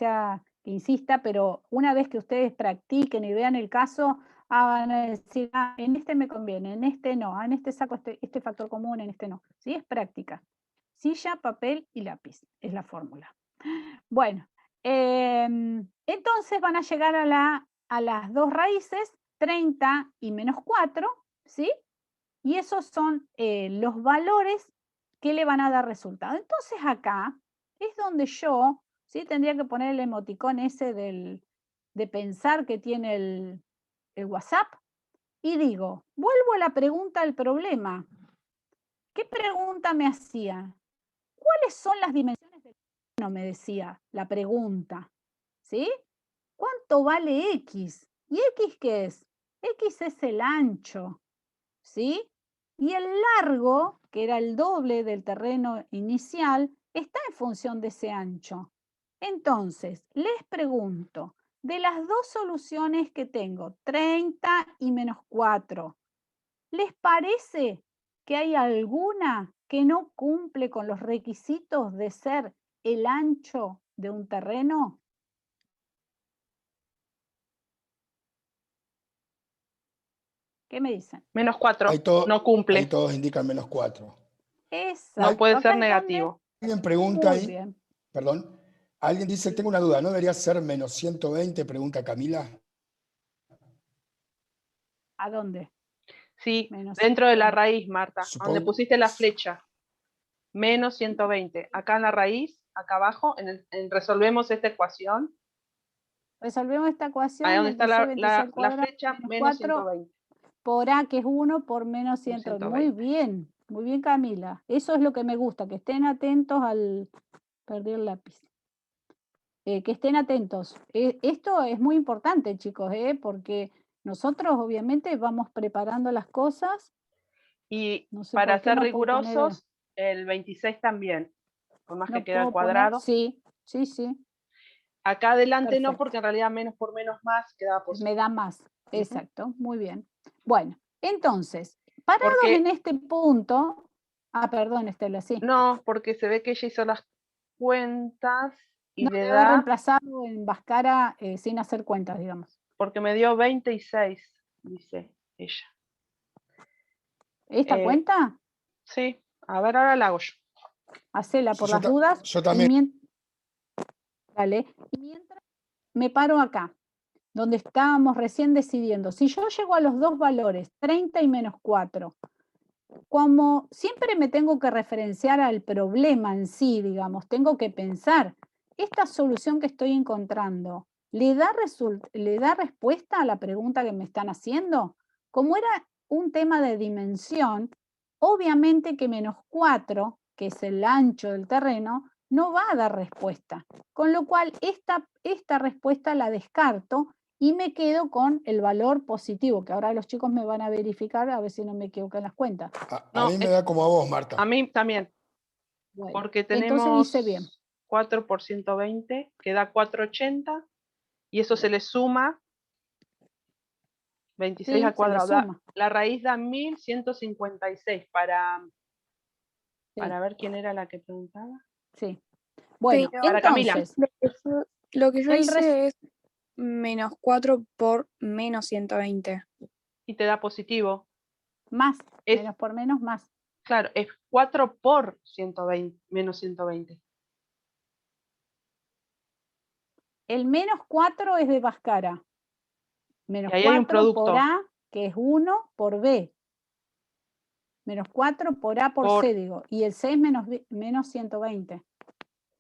insista, pero una vez que ustedes practiquen y vean el caso, van a decir, en este me conviene, en este no, en este saco este factor común, en este no. ¿Sí? Es práctica. Silla, papel y lápiz es la fórmula. Bueno, entonces van a llegar a las dos raíces, 30 y menos 4, ¿sí? Y esos son los valores que le van a dar resultado. Entonces acá es donde yo, ¿sí? Tendría que poner el emoticón ese de pensar que tiene el WhatsApp y digo, vuelvo a la pregunta del problema. ¿Qué pregunta me hacía? ¿Cuáles son las dimensiones del plano? Me decía la pregunta, ¿sí? ¿Cuánto vale X? ¿Y X qué es? X es el ancho, ¿sí? Y el largo, que era el doble del terreno inicial, está en función de ese ancho. Entonces, les pregunto, de las dos soluciones que tengo, 30 y menos 4, ¿les parece que hay alguna que no cumple con los requisitos de ser el ancho de un terreno? ¿Qué me dicen? Menos 4, Ahí, todo, no ahí cumple, todos indican menos 4. Exacto. no puede acá ser es donde- negativo. Alguien pregunta Muy ahí, bien. perdón, alguien dice, tengo una duda, ¿no debería ser menos 120? Pregunta Camila. ¿A dónde? Sí, Menos dentro de la 120. raíz, Marta, donde Supongo, pusiste la flecha, menos 120. Acá en la raíz, acá abajo, resolvemos esta ecuación, Resolvemos esta ecuación, ahí donde está 26, 26 al la cuadrado, flecha, menos menos 4 120. por A, que es 1, por menos 120. Muy 120. bien Camila. Eso es lo que me gusta, que estén atentos al... Perdí el lápiz. Que estén atentos. Esto es muy importante, chicos, porque nosotros obviamente vamos preparando las cosas. Y No sé para por qué ser no puedo poner... rigurosos, el 26 también, por más que No quede al puedo poner... cuadrado. Sí. Acá adelante no, Perfecto. porque en realidad menos por menos más queda Me positivo. da más. Exacto, muy bien. Bueno, entonces, parados Porque, en este punto... Ah, perdón, Estela, sí. no, porque se ve que ella hizo las cuentas y No le debe haber da, reemplazado en Vascara sin hacer cuentas, digamos. porque me dio 26, dice ella. ¿Esta cuenta? Sí, a ver, ahora la hago yo. Hacela sí, por las dudas. yo también. Dale. Y mientras me paro acá, donde estábamos recién decidiendo. Si yo llego a los dos valores, 30 y menos 4, como siempre me tengo que referenciar al problema en sí, digamos, tengo que pensar, ¿esta solución que estoy encontrando le da respuesta a la pregunta que me están haciendo? Como era un tema de dimensión, obviamente que menos 4, que es el ancho del terreno, no va a dar respuesta. Con lo cual, esta respuesta la descarto y me quedo con el valor positivo, que ahora los chicos me van a verificar a ver si no me equivoco en las cuentas. A No, mí me da como a vos, Marta. a mí también, Bueno, porque entonces tenemos hice bien. 4 por 120, que da 480, y eso se le suma 26 Sí, al se le cuadrado. suma. La raíz da 1156 para Sí, ver quién era la que preguntaba. sí. Bueno, Pero Para Camila. entonces, lo que yo el res- hice es menos 4 por menos 120. Y te da positivo. más, Es, menos por menos, más. claro, es 4 por 120, menos 120. El menos 4 es de Vascara. Menos Y ahí hay un 4 por producto. A, que es 1 por B. Menos 4 por A por C, digo. Y el C es menos 120.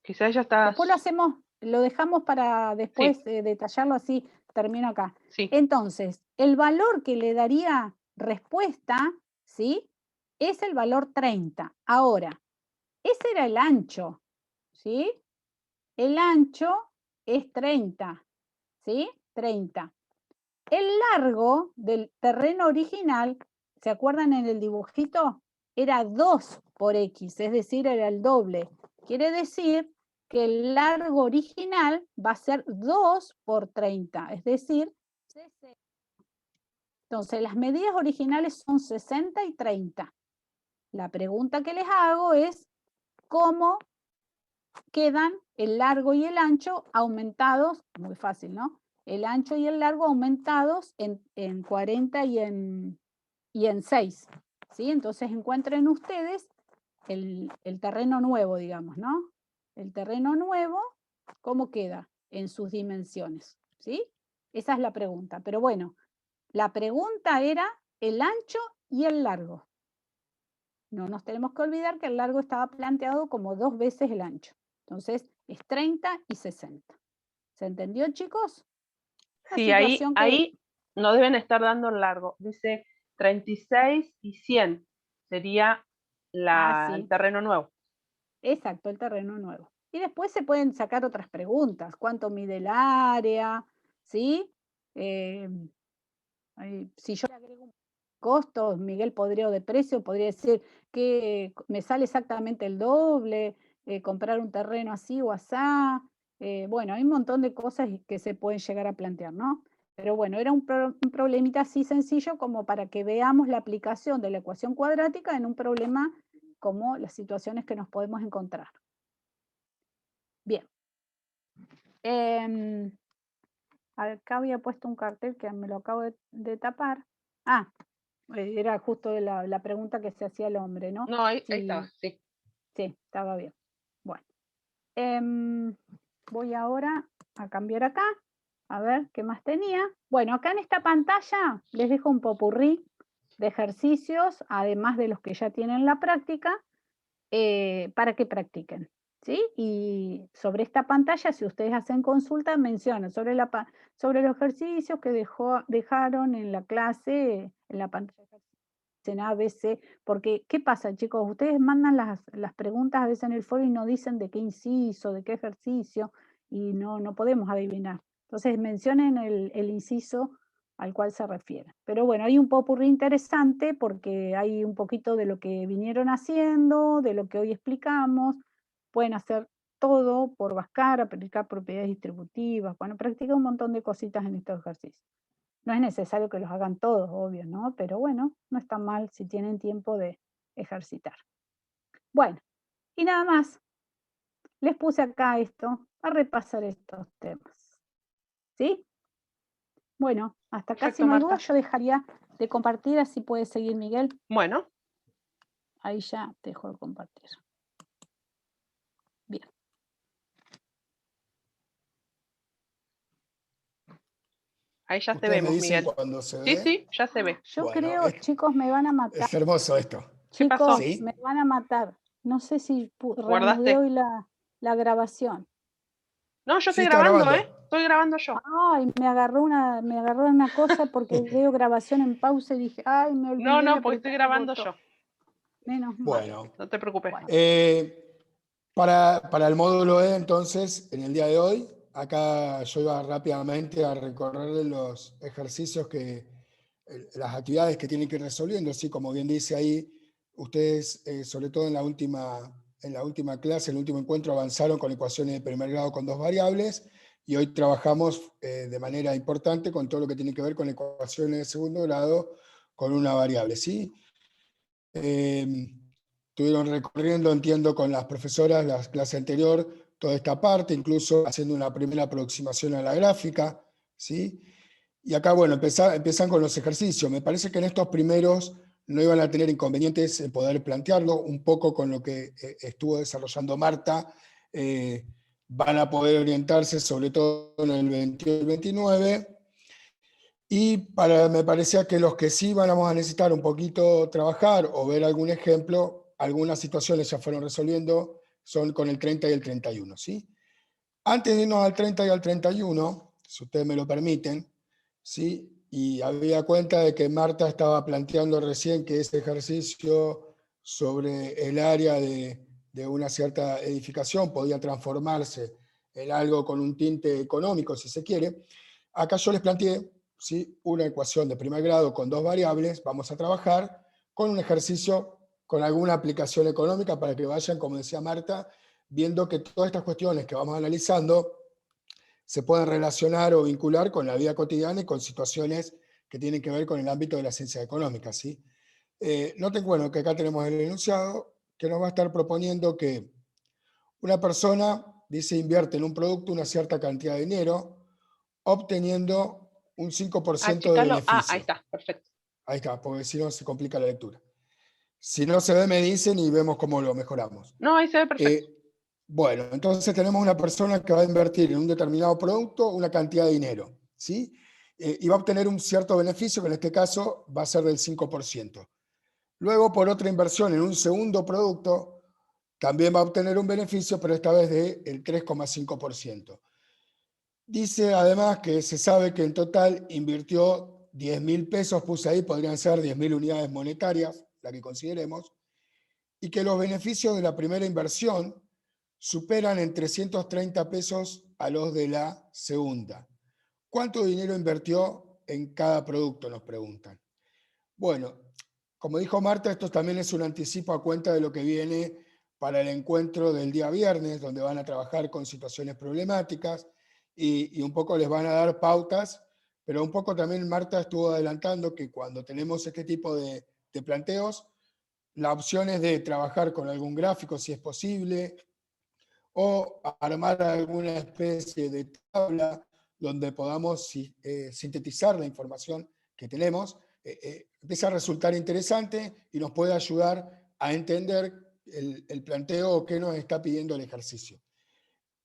Quizás ya está. Después lo hacemos, lo dejamos para después detallarlo, así termino acá. Sí. Entonces, el valor que le daría respuesta, ¿sí? Es el valor 30. Ahora, ese era el ancho, ¿sí? El ancho es 30, ¿sí? 30. El largo del terreno original, ¿se acuerdan en el dibujito? Era 2 por X, es decir, era el doble. Quiere decir que el largo original va a ser 2 por 30, es decir, 60. Entonces, las medidas originales son 60 y 30. La pregunta que les hago es, ¿cómo quedan el largo y el ancho aumentados? Muy fácil, ¿no? El ancho y el largo aumentados en 40 y en 6. ¿Sí? Entonces encuentren ustedes el terreno nuevo, digamos, ¿no? El terreno nuevo, ¿cómo queda en sus dimensiones? ¿Sí? Esa es la pregunta. Pero bueno, la pregunta era el ancho y el largo. No nos tenemos que olvidar que el largo estaba planteado como 2 veces el ancho. Entonces es 30 y 60. ¿Se entendió, chicos? Una Sí, ahí, situación que... ahí no deben estar dando el largo. Dice 36 y 100 sería el sí. terreno nuevo. Exacto, el terreno nuevo. Y después se pueden sacar otras preguntas. ¿Cuánto mide el área? ¿Sí? Si yo le agrego un costo, Miguel podría, de precio, podría decir que me sale exactamente el doble, comprar un terreno así o asá. Bueno, hay un montón de cosas que se pueden llegar a plantear, ¿no? Pero bueno, era un problemita así sencillo como para que veamos la aplicación de la ecuación cuadrática en un problema como las situaciones que nos podemos encontrar. Bien. Acá había puesto un cartel que me lo acabo de tapar. Ah, Era justo la pregunta que se hacía el hombre, ¿no? No, ahí Si- está, sí. Sí, estaba bien. Bueno, voy ahora a cambiar acá, a ver qué más tenía. Bueno, acá en esta pantalla les dejo un popurrí de ejercicios, además de los que ya tienen la práctica, para que practiquen. ¿Sí? Y sobre esta pantalla, si ustedes hacen consulta, mencionan sobre los ejercicios que dejaron en la clase, en la pantalla en ABC, porque ¿qué pasa, chicos? Ustedes mandan las preguntas a veces en el foro y no dicen de qué inciso, de qué ejercicio, y no podemos adivinar. Entonces mencionen el inciso al cual se refieren. Pero bueno, hay un popurrí interesante porque hay un poquito de lo que vinieron haciendo, de lo que hoy explicamos. Pueden hacer todo por Bhaskara, aplicar propiedades distributivas, bueno, practicar un montón de cositas en estos ejercicios. No es necesario que los hagan todos, obvio, ¿no? Pero bueno, no está mal si tienen tiempo de ejercitar. Bueno, y nada más. Les puse acá esto, a repasar estos temas. ¿Sí? Bueno, hasta acá si Perfecto, no hay Marta. dudas, yo dejaría de compartir, así puede seguir Miguel. Bueno, Ahí ya te dejo de compartir. Bien. ahí ya te Ustedes me vemos, dicen Miguel. cuando se Sí, ve. sí, ya se ve. Yo Bueno, creo, chicos, me van a matar. Es hermoso esto. ¿Qué pasó? Chicos, ¿Sí? me van a matar. No sé si ¿Guardaste? reanudé hoy la grabación. No, yo Sí, estoy está grabando, grabando. Estoy grabando yo. Ay, me agarró una cosa porque veo grabación en pausa y dije, ay, me olvidé No, de no, porque apretar estoy el grabando botón. yo. Menos mal. Bueno, No te preocupes. Bueno. para el módulo E, entonces, en el día de hoy, acá yo iba rápidamente a recorrer los ejercicios las actividades que tienen que ir resolviendo, así como bien dice ahí, ustedes, sobre todo en la última clase, en el último encuentro, avanzaron con ecuaciones de primer grado con 2 variables, y hoy trabajamos de manera importante con todo lo que tiene que ver con ecuaciones de segundo grado con una variable, ¿sí? Estuvieron recorriendo, entiendo, con las profesoras la clase anterior, toda esta parte, incluso haciendo una primera aproximación a la gráfica, ¿sí? Y acá, bueno, empiezan con los ejercicios. Me parece que en estos primeros no iban a tener inconvenientes en poder plantearlo, un poco con lo que estuvo desarrollando Marta, van a poder orientarse sobre todo en el 21 y el 29, y me parecía que los que sí vamos a necesitar un poquito trabajar o ver algún ejemplo, algunas situaciones ya fueron resolviendo, son con el 30 y el 31, ¿sí? Antes de irnos al 30 y al 31, si ustedes me lo permiten, ¿sí? Y había cuenta de que Marta estaba planteando recién que ese ejercicio sobre el área de una cierta edificación podía transformarse en algo con un tinte económico, si se quiere. Acá yo les planteé, ¿sí?, una ecuación de primer grado con 2 variables. Vamos a trabajar con un ejercicio con alguna aplicación económica para que vayan, como decía Marta, viendo que todas estas cuestiones que vamos analizando se pueden relacionar o vincular con la vida cotidiana y con situaciones que tienen que ver con el ámbito de la ciencia económica, ¿sí? Noten, bueno, que acá tenemos el enunciado que nos va a estar proponiendo que una persona, dice, invierte en un producto una cierta cantidad de dinero, obteniendo un 5% de Achicalo. beneficio. Ahí está, perfecto. Ahí está, porque si no se complica la lectura. Si no se ve, me dicen y vemos cómo lo mejoramos. No, ahí se ve perfecto. Bueno, entonces tenemos una persona que va a invertir en un determinado producto una cantidad de dinero, ¿sí? Y va a obtener un cierto beneficio, que en este caso va a ser del 5%. Luego, por otra inversión en un segundo producto, también va a obtener un beneficio, pero esta vez del 3,5%. Dice además que se sabe que en total invirtió 10.000 pesos, puse ahí, podrían ser 10.000 unidades monetarias, la que consideremos, y que los beneficios de la primera inversión superan en 330 pesos a los de la segunda. ¿Cuánto dinero invirtió en cada producto?, nos preguntan. Bueno, como dijo Marta, esto también es un anticipo a cuenta de lo que viene para el encuentro del día viernes, donde van a trabajar con situaciones problemáticas y un poco les van a dar pautas, pero un poco también Marta estuvo adelantando que cuando tenemos este tipo de planteos, la opción es de trabajar con algún gráfico, si es posible, o armar alguna especie de tabla donde podamos sintetizar la información que tenemos, empieza a resultar interesante y nos puede ayudar a entender el planteo o qué nos está pidiendo el ejercicio.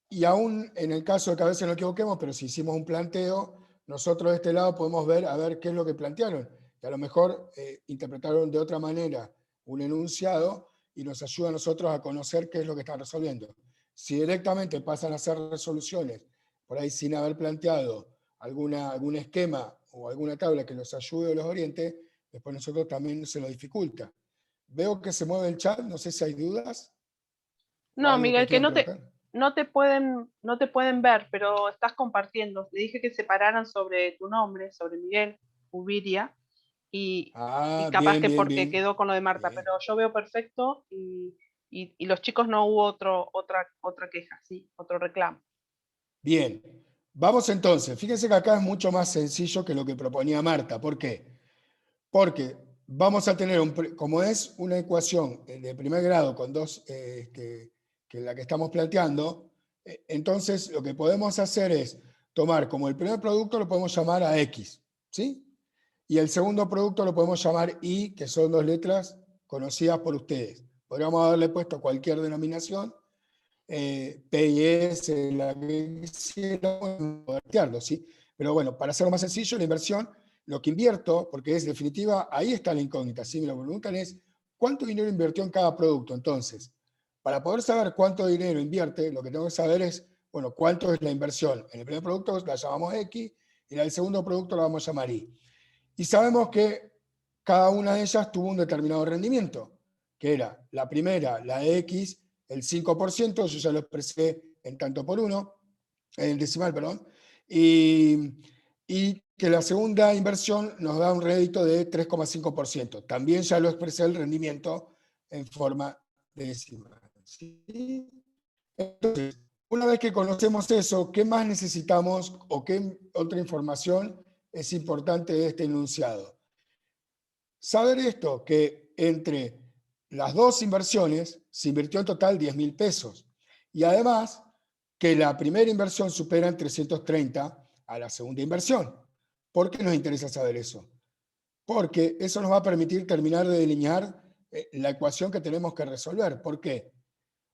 Y aún en el caso de que a veces nos equivoquemos, pero si hicimos un planteo, nosotros de este lado podemos ver a ver qué es lo que plantearon. Que a lo mejor interpretaron de otra manera un enunciado y nos ayuda a nosotros a conocer qué es lo que están resolviendo. Si directamente pasan a hacer resoluciones, por ahí sin haber planteado algún esquema o alguna tabla que los ayude o los oriente, después nosotros también se lo dificulta. Veo que se mueve el chat, no sé si hay dudas. No, Miguel, que preguntar. no te pueden ver, pero estás compartiendo. Le dije que se pararan sobre tu nombre, sobre Miguel Ubiria, y capaz que porque quedó con lo de Marta, bien. pero yo veo perfecto y los chicos no hubo otra queja, ¿sí? Otro reclamo. Bien, vamos entonces. Fíjense que acá es mucho más sencillo que lo que proponía Marta. ¿Por qué? Porque vamos a tener, como es una ecuación de primer grado con dos, que la que estamos planteando, entonces lo que podemos hacer es tomar como el primer producto lo podemos llamar a X, ¿sí? Y el segundo producto lo podemos llamar Y, que son dos letras conocidas por ustedes. Podríamos haberle puesto cualquier denominación, P y S, la que quisiéramos, ¿sí? Pero bueno, para hacerlo más sencillo, la inversión, lo que invierto, porque es definitiva, ahí está la incógnita, ¿sí? Me lo preguntan es, ¿cuánto dinero invirtió en cada producto? Entonces, para poder saber cuánto dinero invierte, lo que tengo que saber es, bueno, cuánto es la inversión. En el primer producto la llamamos X, y en el segundo producto la vamos a llamar Y. Y sabemos que cada una de ellas tuvo un determinado rendimiento, que era la primera, la de X, el 5%, yo ya lo expresé en tanto por uno, en decimal, perdón, y que la segunda inversión nos da un rédito de 3,5%. También ya lo expresé el rendimiento en forma de decimal. ¿Sí? Entonces, una vez que conocemos eso, ¿qué más necesitamos o qué otra información es importante de este enunciado? Saber esto, que entre las dos inversiones se invirtió en total 10.000 pesos. Y además, que la primera inversión supera en 330 a la segunda inversión. ¿Por qué nos interesa saber eso? Porque eso nos va a permitir terminar de delinear la ecuación que tenemos que resolver. ¿Por qué?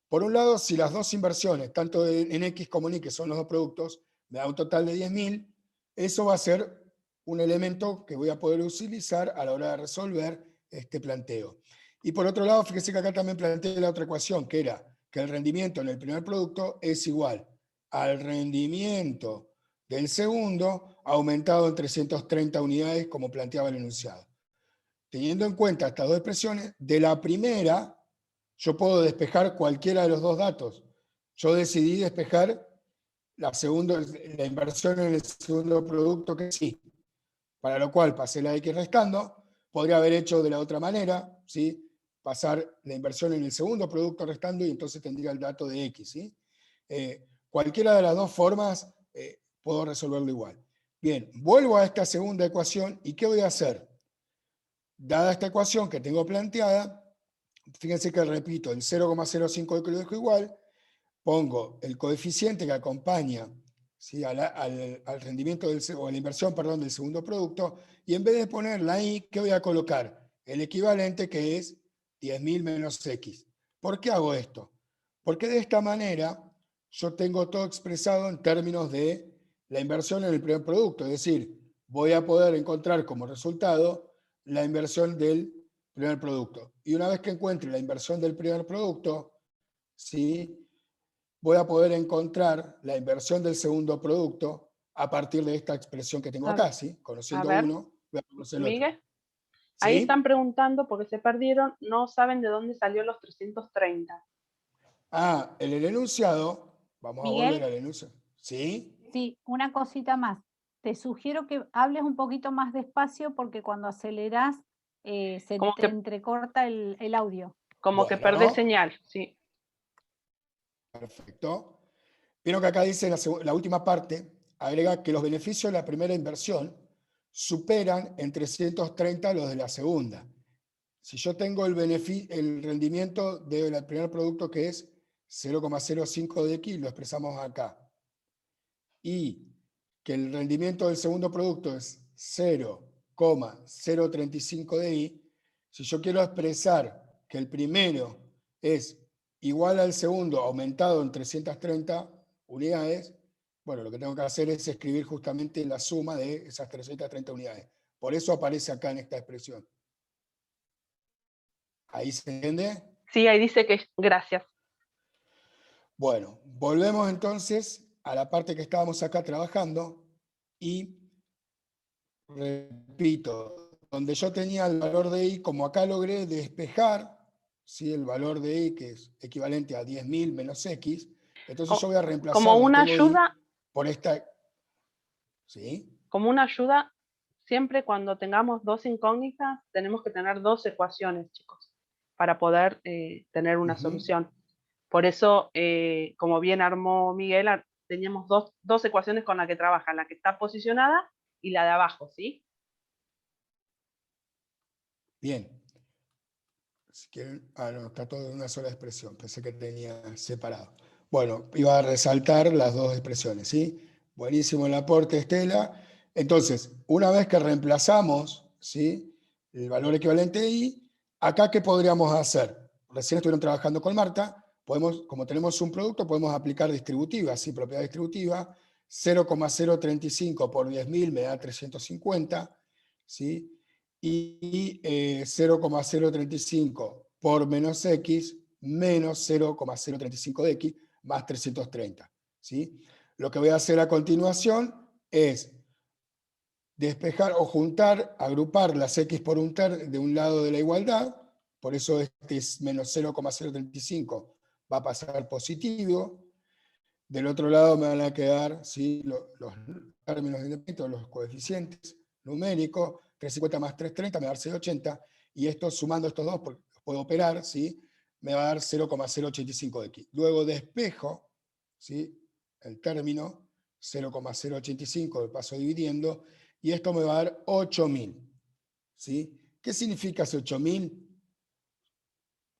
Por un lado, si las dos inversiones, tanto en X como en Y, que son los dos productos, me da un total de 10.000, eso va a ser un elemento que voy a poder utilizar a la hora de resolver este planteo. Y por otro lado, fíjese que acá también planteé la otra ecuación, que era que el rendimiento en el primer producto es igual al rendimiento del segundo aumentado en 330 unidades, como planteaba el enunciado. Teniendo en cuenta estas dos expresiones, de la primera yo puedo despejar cualquiera de los dos datos. Yo decidí despejar la inversión en el segundo producto, que sí. Para lo cual pasé la X restando. Podría haber hecho de la otra manera, ¿sí? Pasar la inversión en el segundo producto restando y entonces tendría el dato de X, ¿sí? Cualquiera de las dos formas puedo resolverlo igual. Bien, vuelvo a esta segunda ecuación y ¿qué voy a hacer? Dada esta ecuación que tengo planteada, fíjense que repito, el 0,05 que lo dejo igual, pongo el coeficiente que acompaña, ¿sí? al rendimiento o a la inversión, perdón, del segundo producto, y en vez de poner la Y, ¿qué voy a colocar? El equivalente, que es 10.000 menos X. ¿Por qué hago esto? Porque de esta manera yo tengo todo expresado en términos de la inversión en el primer producto, es decir, voy a poder encontrar como resultado la inversión del primer producto. Y una vez que encuentre la inversión del primer producto, ¿sí? Voy a poder encontrar la inversión del segundo producto a partir de esta expresión que tengo acá, ¿sí? Conociendo uno, voy a conocer el otro. Miguel, ¿Sí? ahí están preguntando porque se perdieron, no saben de dónde salió los 330. En el enunciado, vamos Miguel, a volver al enunciado. ¿Sí? Sí, una cosita más. Te sugiero que hables un poquito más despacio porque cuando acelerás se te entrecorta el audio. Como que perdés señal, sí. Perfecto. Vieron que acá dice la última parte, agrega que los beneficios de la primera inversión superan en 330 los de la segunda. Si yo tengo el rendimiento del primer producto, que es 0,05 de X, lo expresamos acá, y que el rendimiento del segundo producto es 0,3 0,035 de I, si yo quiero expresar que el primero es igual al segundo aumentado en 330 unidades, bueno, lo que tengo que hacer es escribir justamente la suma de esas 330 unidades. Por eso aparece acá en esta expresión. ¿Ahí se entiende? Sí, ahí dice que gracias. Bueno, volvemos entonces a la parte que estábamos acá trabajando y repito, donde yo tenía el valor de I, como acá logré despejar, ¿sí? El valor de I, que es equivalente a 10.000 menos X, entonces yo voy a reemplazar Como donde una tengo ayuda, I por esta. ¿Sí? como una ayuda, siempre cuando tengamos dos incógnitas, tenemos que tener dos ecuaciones, chicos, para poder tener una solución. Por eso, como bien armó Miguel, teníamos dos ecuaciones con las que trabaja, la que está posicionada y la de abajo, ¿sí? Bien. Si quieren, no, está todo en una sola expresión, pensé que tenía separado. Bueno, iba a resaltar las dos expresiones, ¿sí? Buenísimo el aporte, Estela. Entonces, una vez que reemplazamos, ¿sí?, el valor equivalente de I, acá, ¿qué podríamos hacer? Recién estuvieron trabajando con Marta, podemos, como tenemos un producto, podemos aplicar distributiva, ¿sí? Propiedad distributiva, 0,035 por 10.000 me da 350, ¿sí? Y 0,035 por menos X menos 0,035 de X más 330. ¿Sí? Lo que voy a hacer a continuación es despejar o juntar, agrupar las X por un de un lado de la igualdad, por eso este es menos 0,035 va a pasar positivo. Del otro lado me van a quedar, ¿sí?, los términos de independentes, los coeficientes numéricos, 350 más 330 me va a dar 680, y esto sumando estos dos, porque los puedo operar, ¿sí?, me va a dar 0,085 de X. Luego despejo, ¿sí?, el término 0,085, lo paso dividiendo, y esto me va a dar 8.000. ¿Sí? ¿Qué significa ese 8.000?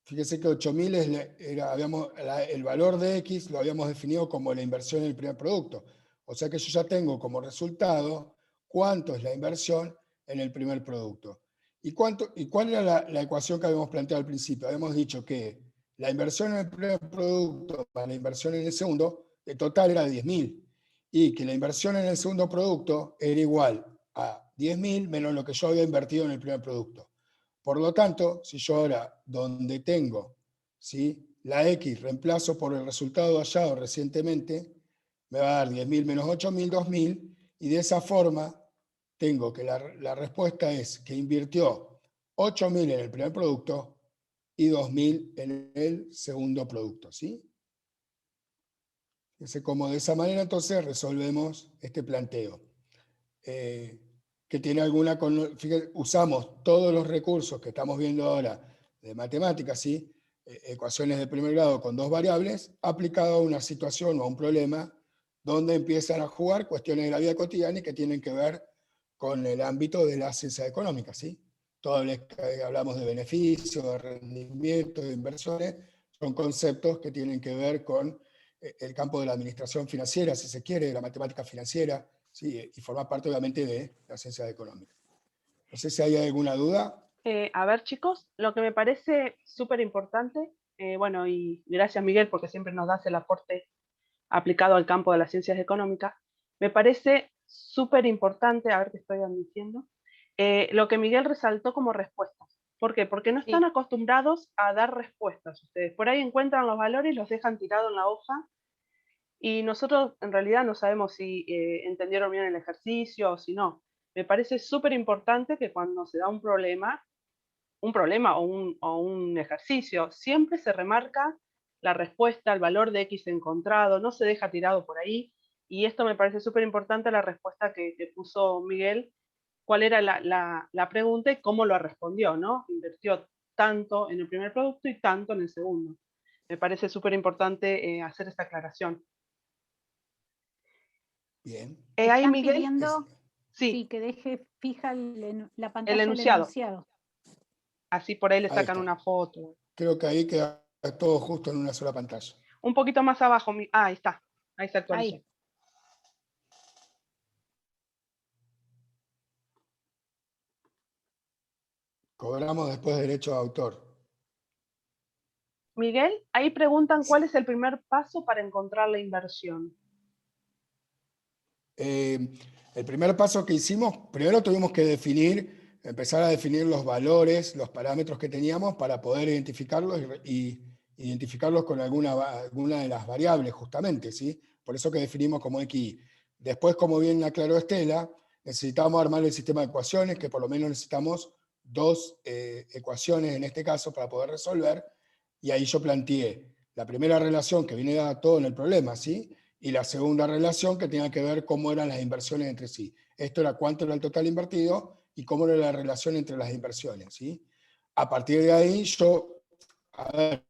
Fíjese que 8.000 el valor de X lo habíamos definido como la inversión en el primer producto. O sea que yo ya tengo como resultado cuánto es la inversión en el primer producto. ¿Y cuál era la ecuación que habíamos planteado al principio? Habíamos dicho que la inversión en el primer producto más la inversión en el segundo, el total era de 10.000. Y que la inversión en el segundo producto era igual a 10.000 menos lo que yo había invertido en el primer producto. Por lo tanto, si yo ahora, donde tengo, ¿sí?, la X reemplazo por el resultado hallado recientemente, me va a dar 10.000 menos 8.000, 2.000, y de esa forma tengo que la respuesta es que invirtió 8.000 en el primer producto y 2.000 en el segundo producto, ¿sí? Fíjense cómo de esa manera entonces resolvemos este planteo. Que tiene alguna, fíjense, usamos todos los recursos que estamos viendo ahora de matemáticas, ¿sí?, ecuaciones de primer grado con dos variables, aplicado a una situación o a un problema donde empiezan a jugar cuestiones de la vida cotidiana y que tienen que ver con el ámbito de la ciencia económica, ¿sí? Todas las que hablamos de beneficios, de rendimiento, de inversiones, son conceptos que tienen que ver con el campo de la administración financiera, si se quiere, de la matemática financiera, ¿sí? Y forma parte obviamente de la ciencia económica. No sé si hay alguna duda. A ver, chicos, lo que me parece súper importante, bueno, y gracias Miguel porque siempre nos das el aporte aplicado al campo de las ciencias económicas, me parece súper importante, a ver qué estoy diciendo, lo que Miguel resaltó como respuestas. ¿Por qué? Porque no están acostumbrados a dar respuestas ustedes. Por ahí encuentran los valores y los dejan tirados en la hoja, y nosotros en realidad no sabemos si entendieron bien el ejercicio o si no. Me parece súper importante que cuando se da un problema o un ejercicio, siempre se remarca la respuesta, el valor de X encontrado, no se deja tirado por ahí. Y esto me parece súper importante, la respuesta que puso Miguel, cuál era la pregunta y cómo lo respondió, ¿no? Invirtió tanto en el primer producto y tanto en el segundo. Me parece súper importante hacer esta aclaración. Bien. Ahí Están Miguel, pidiendo sí, que deje fija la el pantalla del enunciado. enunciado. Así por ahí le Ahí sacan está. una foto. Creo que ahí queda todo justo en una sola pantalla. Un poquito más abajo. Ahí está. Ahí se actualizó. Ahí. Cobramos después derecho de autor. Miguel, ahí preguntan cuál es el primer paso para encontrar la inversión. El primer paso que hicimos, primero tuvimos que empezar a definir los valores, los parámetros que teníamos para poder identificarlos y identificarlos con alguna de las variables, justamente, ¿sí? Por eso que definimos como XY. Después, como bien aclaró Estela, necesitamos armar el sistema de ecuaciones, que por lo menos necesitamos 2 ecuaciones en este caso para poder resolver, y ahí yo planteé la primera relación que viene dada todo en el problema, ¿sí? Y la segunda relación que tenía que ver cómo eran las inversiones entre sí. Esto era cuánto era el total invertido y cómo era la relación entre las inversiones, ¿sí? A partir de ahí yo, a ver,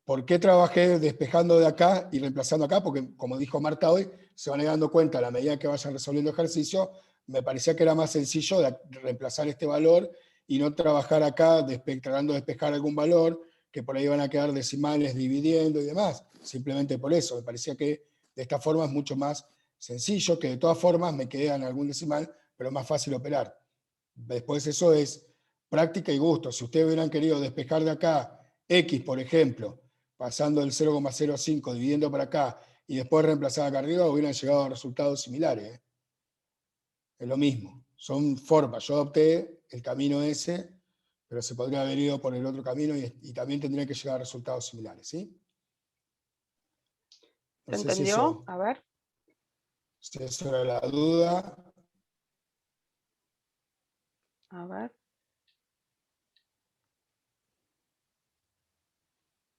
¿por qué trabajé despejando de acá y reemplazando acá? Porque, como dijo Marta hoy, se van a ir dando cuenta a la medida que vayan resolviendo ejercicios, me parecía que era más sencillo de reemplazar este valor y no trabajar acá tratando de despejar algún valor, que por ahí van a quedar decimales dividiendo y demás. Simplemente por eso, me parecía que de esta forma es mucho más sencillo, que de todas formas me quedan algún decimal, pero es más fácil operar. Después eso es práctica y gusto. Si ustedes hubieran querido despejar de acá X, por ejemplo, pasando el 0,05, dividiendo para acá, y después reemplazar acá arriba, hubieran llegado a resultados similares, ¿eh? Es lo mismo. Son formas. Yo adopté el camino ese, pero se podría haber ido por el otro camino y también tendría que llegar a resultados similares, ¿sí? No ¿Se sé entendió? A ver. si eso era la duda. A ver.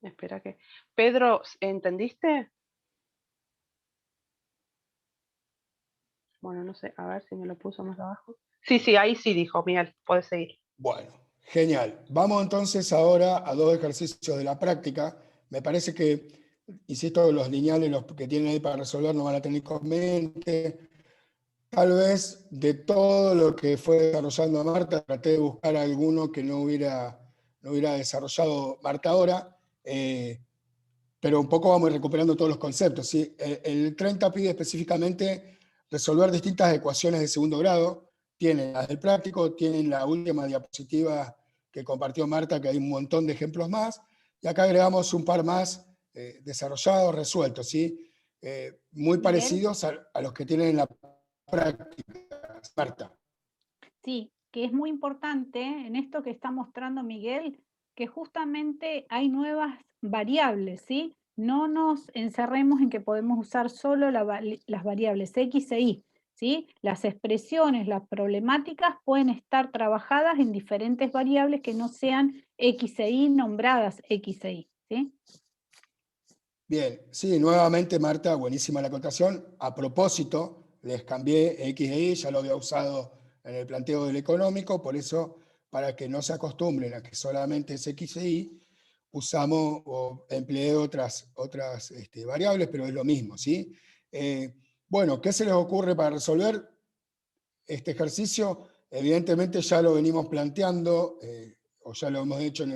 Espera que... Pedro, ¿entendiste? Bueno, no sé, a ver si me lo puso más abajo. Sí, sí, ahí sí dijo, Miguel, puedes seguir. Bueno, genial. Vamos entonces ahora a 2 ejercicios de la práctica. Me parece que, insisto, los lineales, los que tienen ahí para resolver, no van a tener inconveniente. Tal vez de todo lo que fue desarrollando Marta, traté de buscar alguno que no hubiera desarrollado Marta ahora, pero un poco vamos recuperando todos los conceptos, ¿sí? El 30 pide específicamente resolver distintas ecuaciones de segundo grado. Tienen las del práctico, tienen la última diapositiva que compartió Marta, que hay un montón de ejemplos más, y acá agregamos un par más desarrollados, resueltos, ¿sí? Muy Miguel. parecidos a los que tienen en la práctica, Marta. Sí, que es muy importante en esto que está mostrando Miguel, que justamente hay nuevas variables, ¿sí? No nos encerremos en que podemos usar solo las variables X e Y, ¿sí? Las expresiones, las problemáticas pueden estar trabajadas en diferentes variables que no sean X e Y nombradas X e Y, ¿sí? Bien, sí, nuevamente Marta, buenísima la acotación. A propósito, les cambié X e Y, ya lo había usado en el planteo del económico, por eso, para que no se acostumbren a que solamente es X e Y, usamos o empleé otras variables, pero es lo mismo, ¿sí? Bueno, ¿qué se les ocurre para resolver este ejercicio? Evidentemente ya lo venimos planteando, o ya lo hemos hecho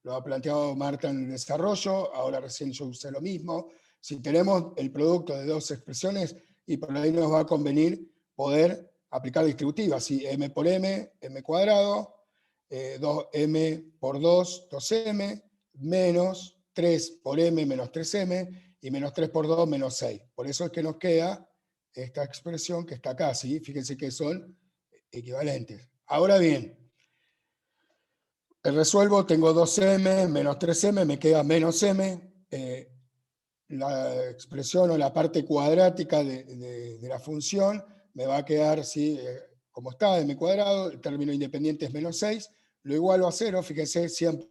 lo ha planteado Marta en el desarrollo, ahora recién yo usé lo mismo. Si tenemos el producto de 2 expresiones, y por ahí nos va a convenir poder aplicar distributivas, ¿sí? M por M, M cuadrado, 2M por 2, 2M, menos 3 por M, menos 3M, y menos 3 por 2, menos 6. Por eso es que nos queda esta expresión que está acá, ¿sí? Fíjense que son equivalentes. Ahora bien, el resuelvo, tengo 2M menos 3M, me queda menos M. La expresión o la parte cuadrática de la función me va a quedar, ¿sí? Como está, M cuadrado, el término independiente es menos 6, lo igualo a 0, fíjense, siempre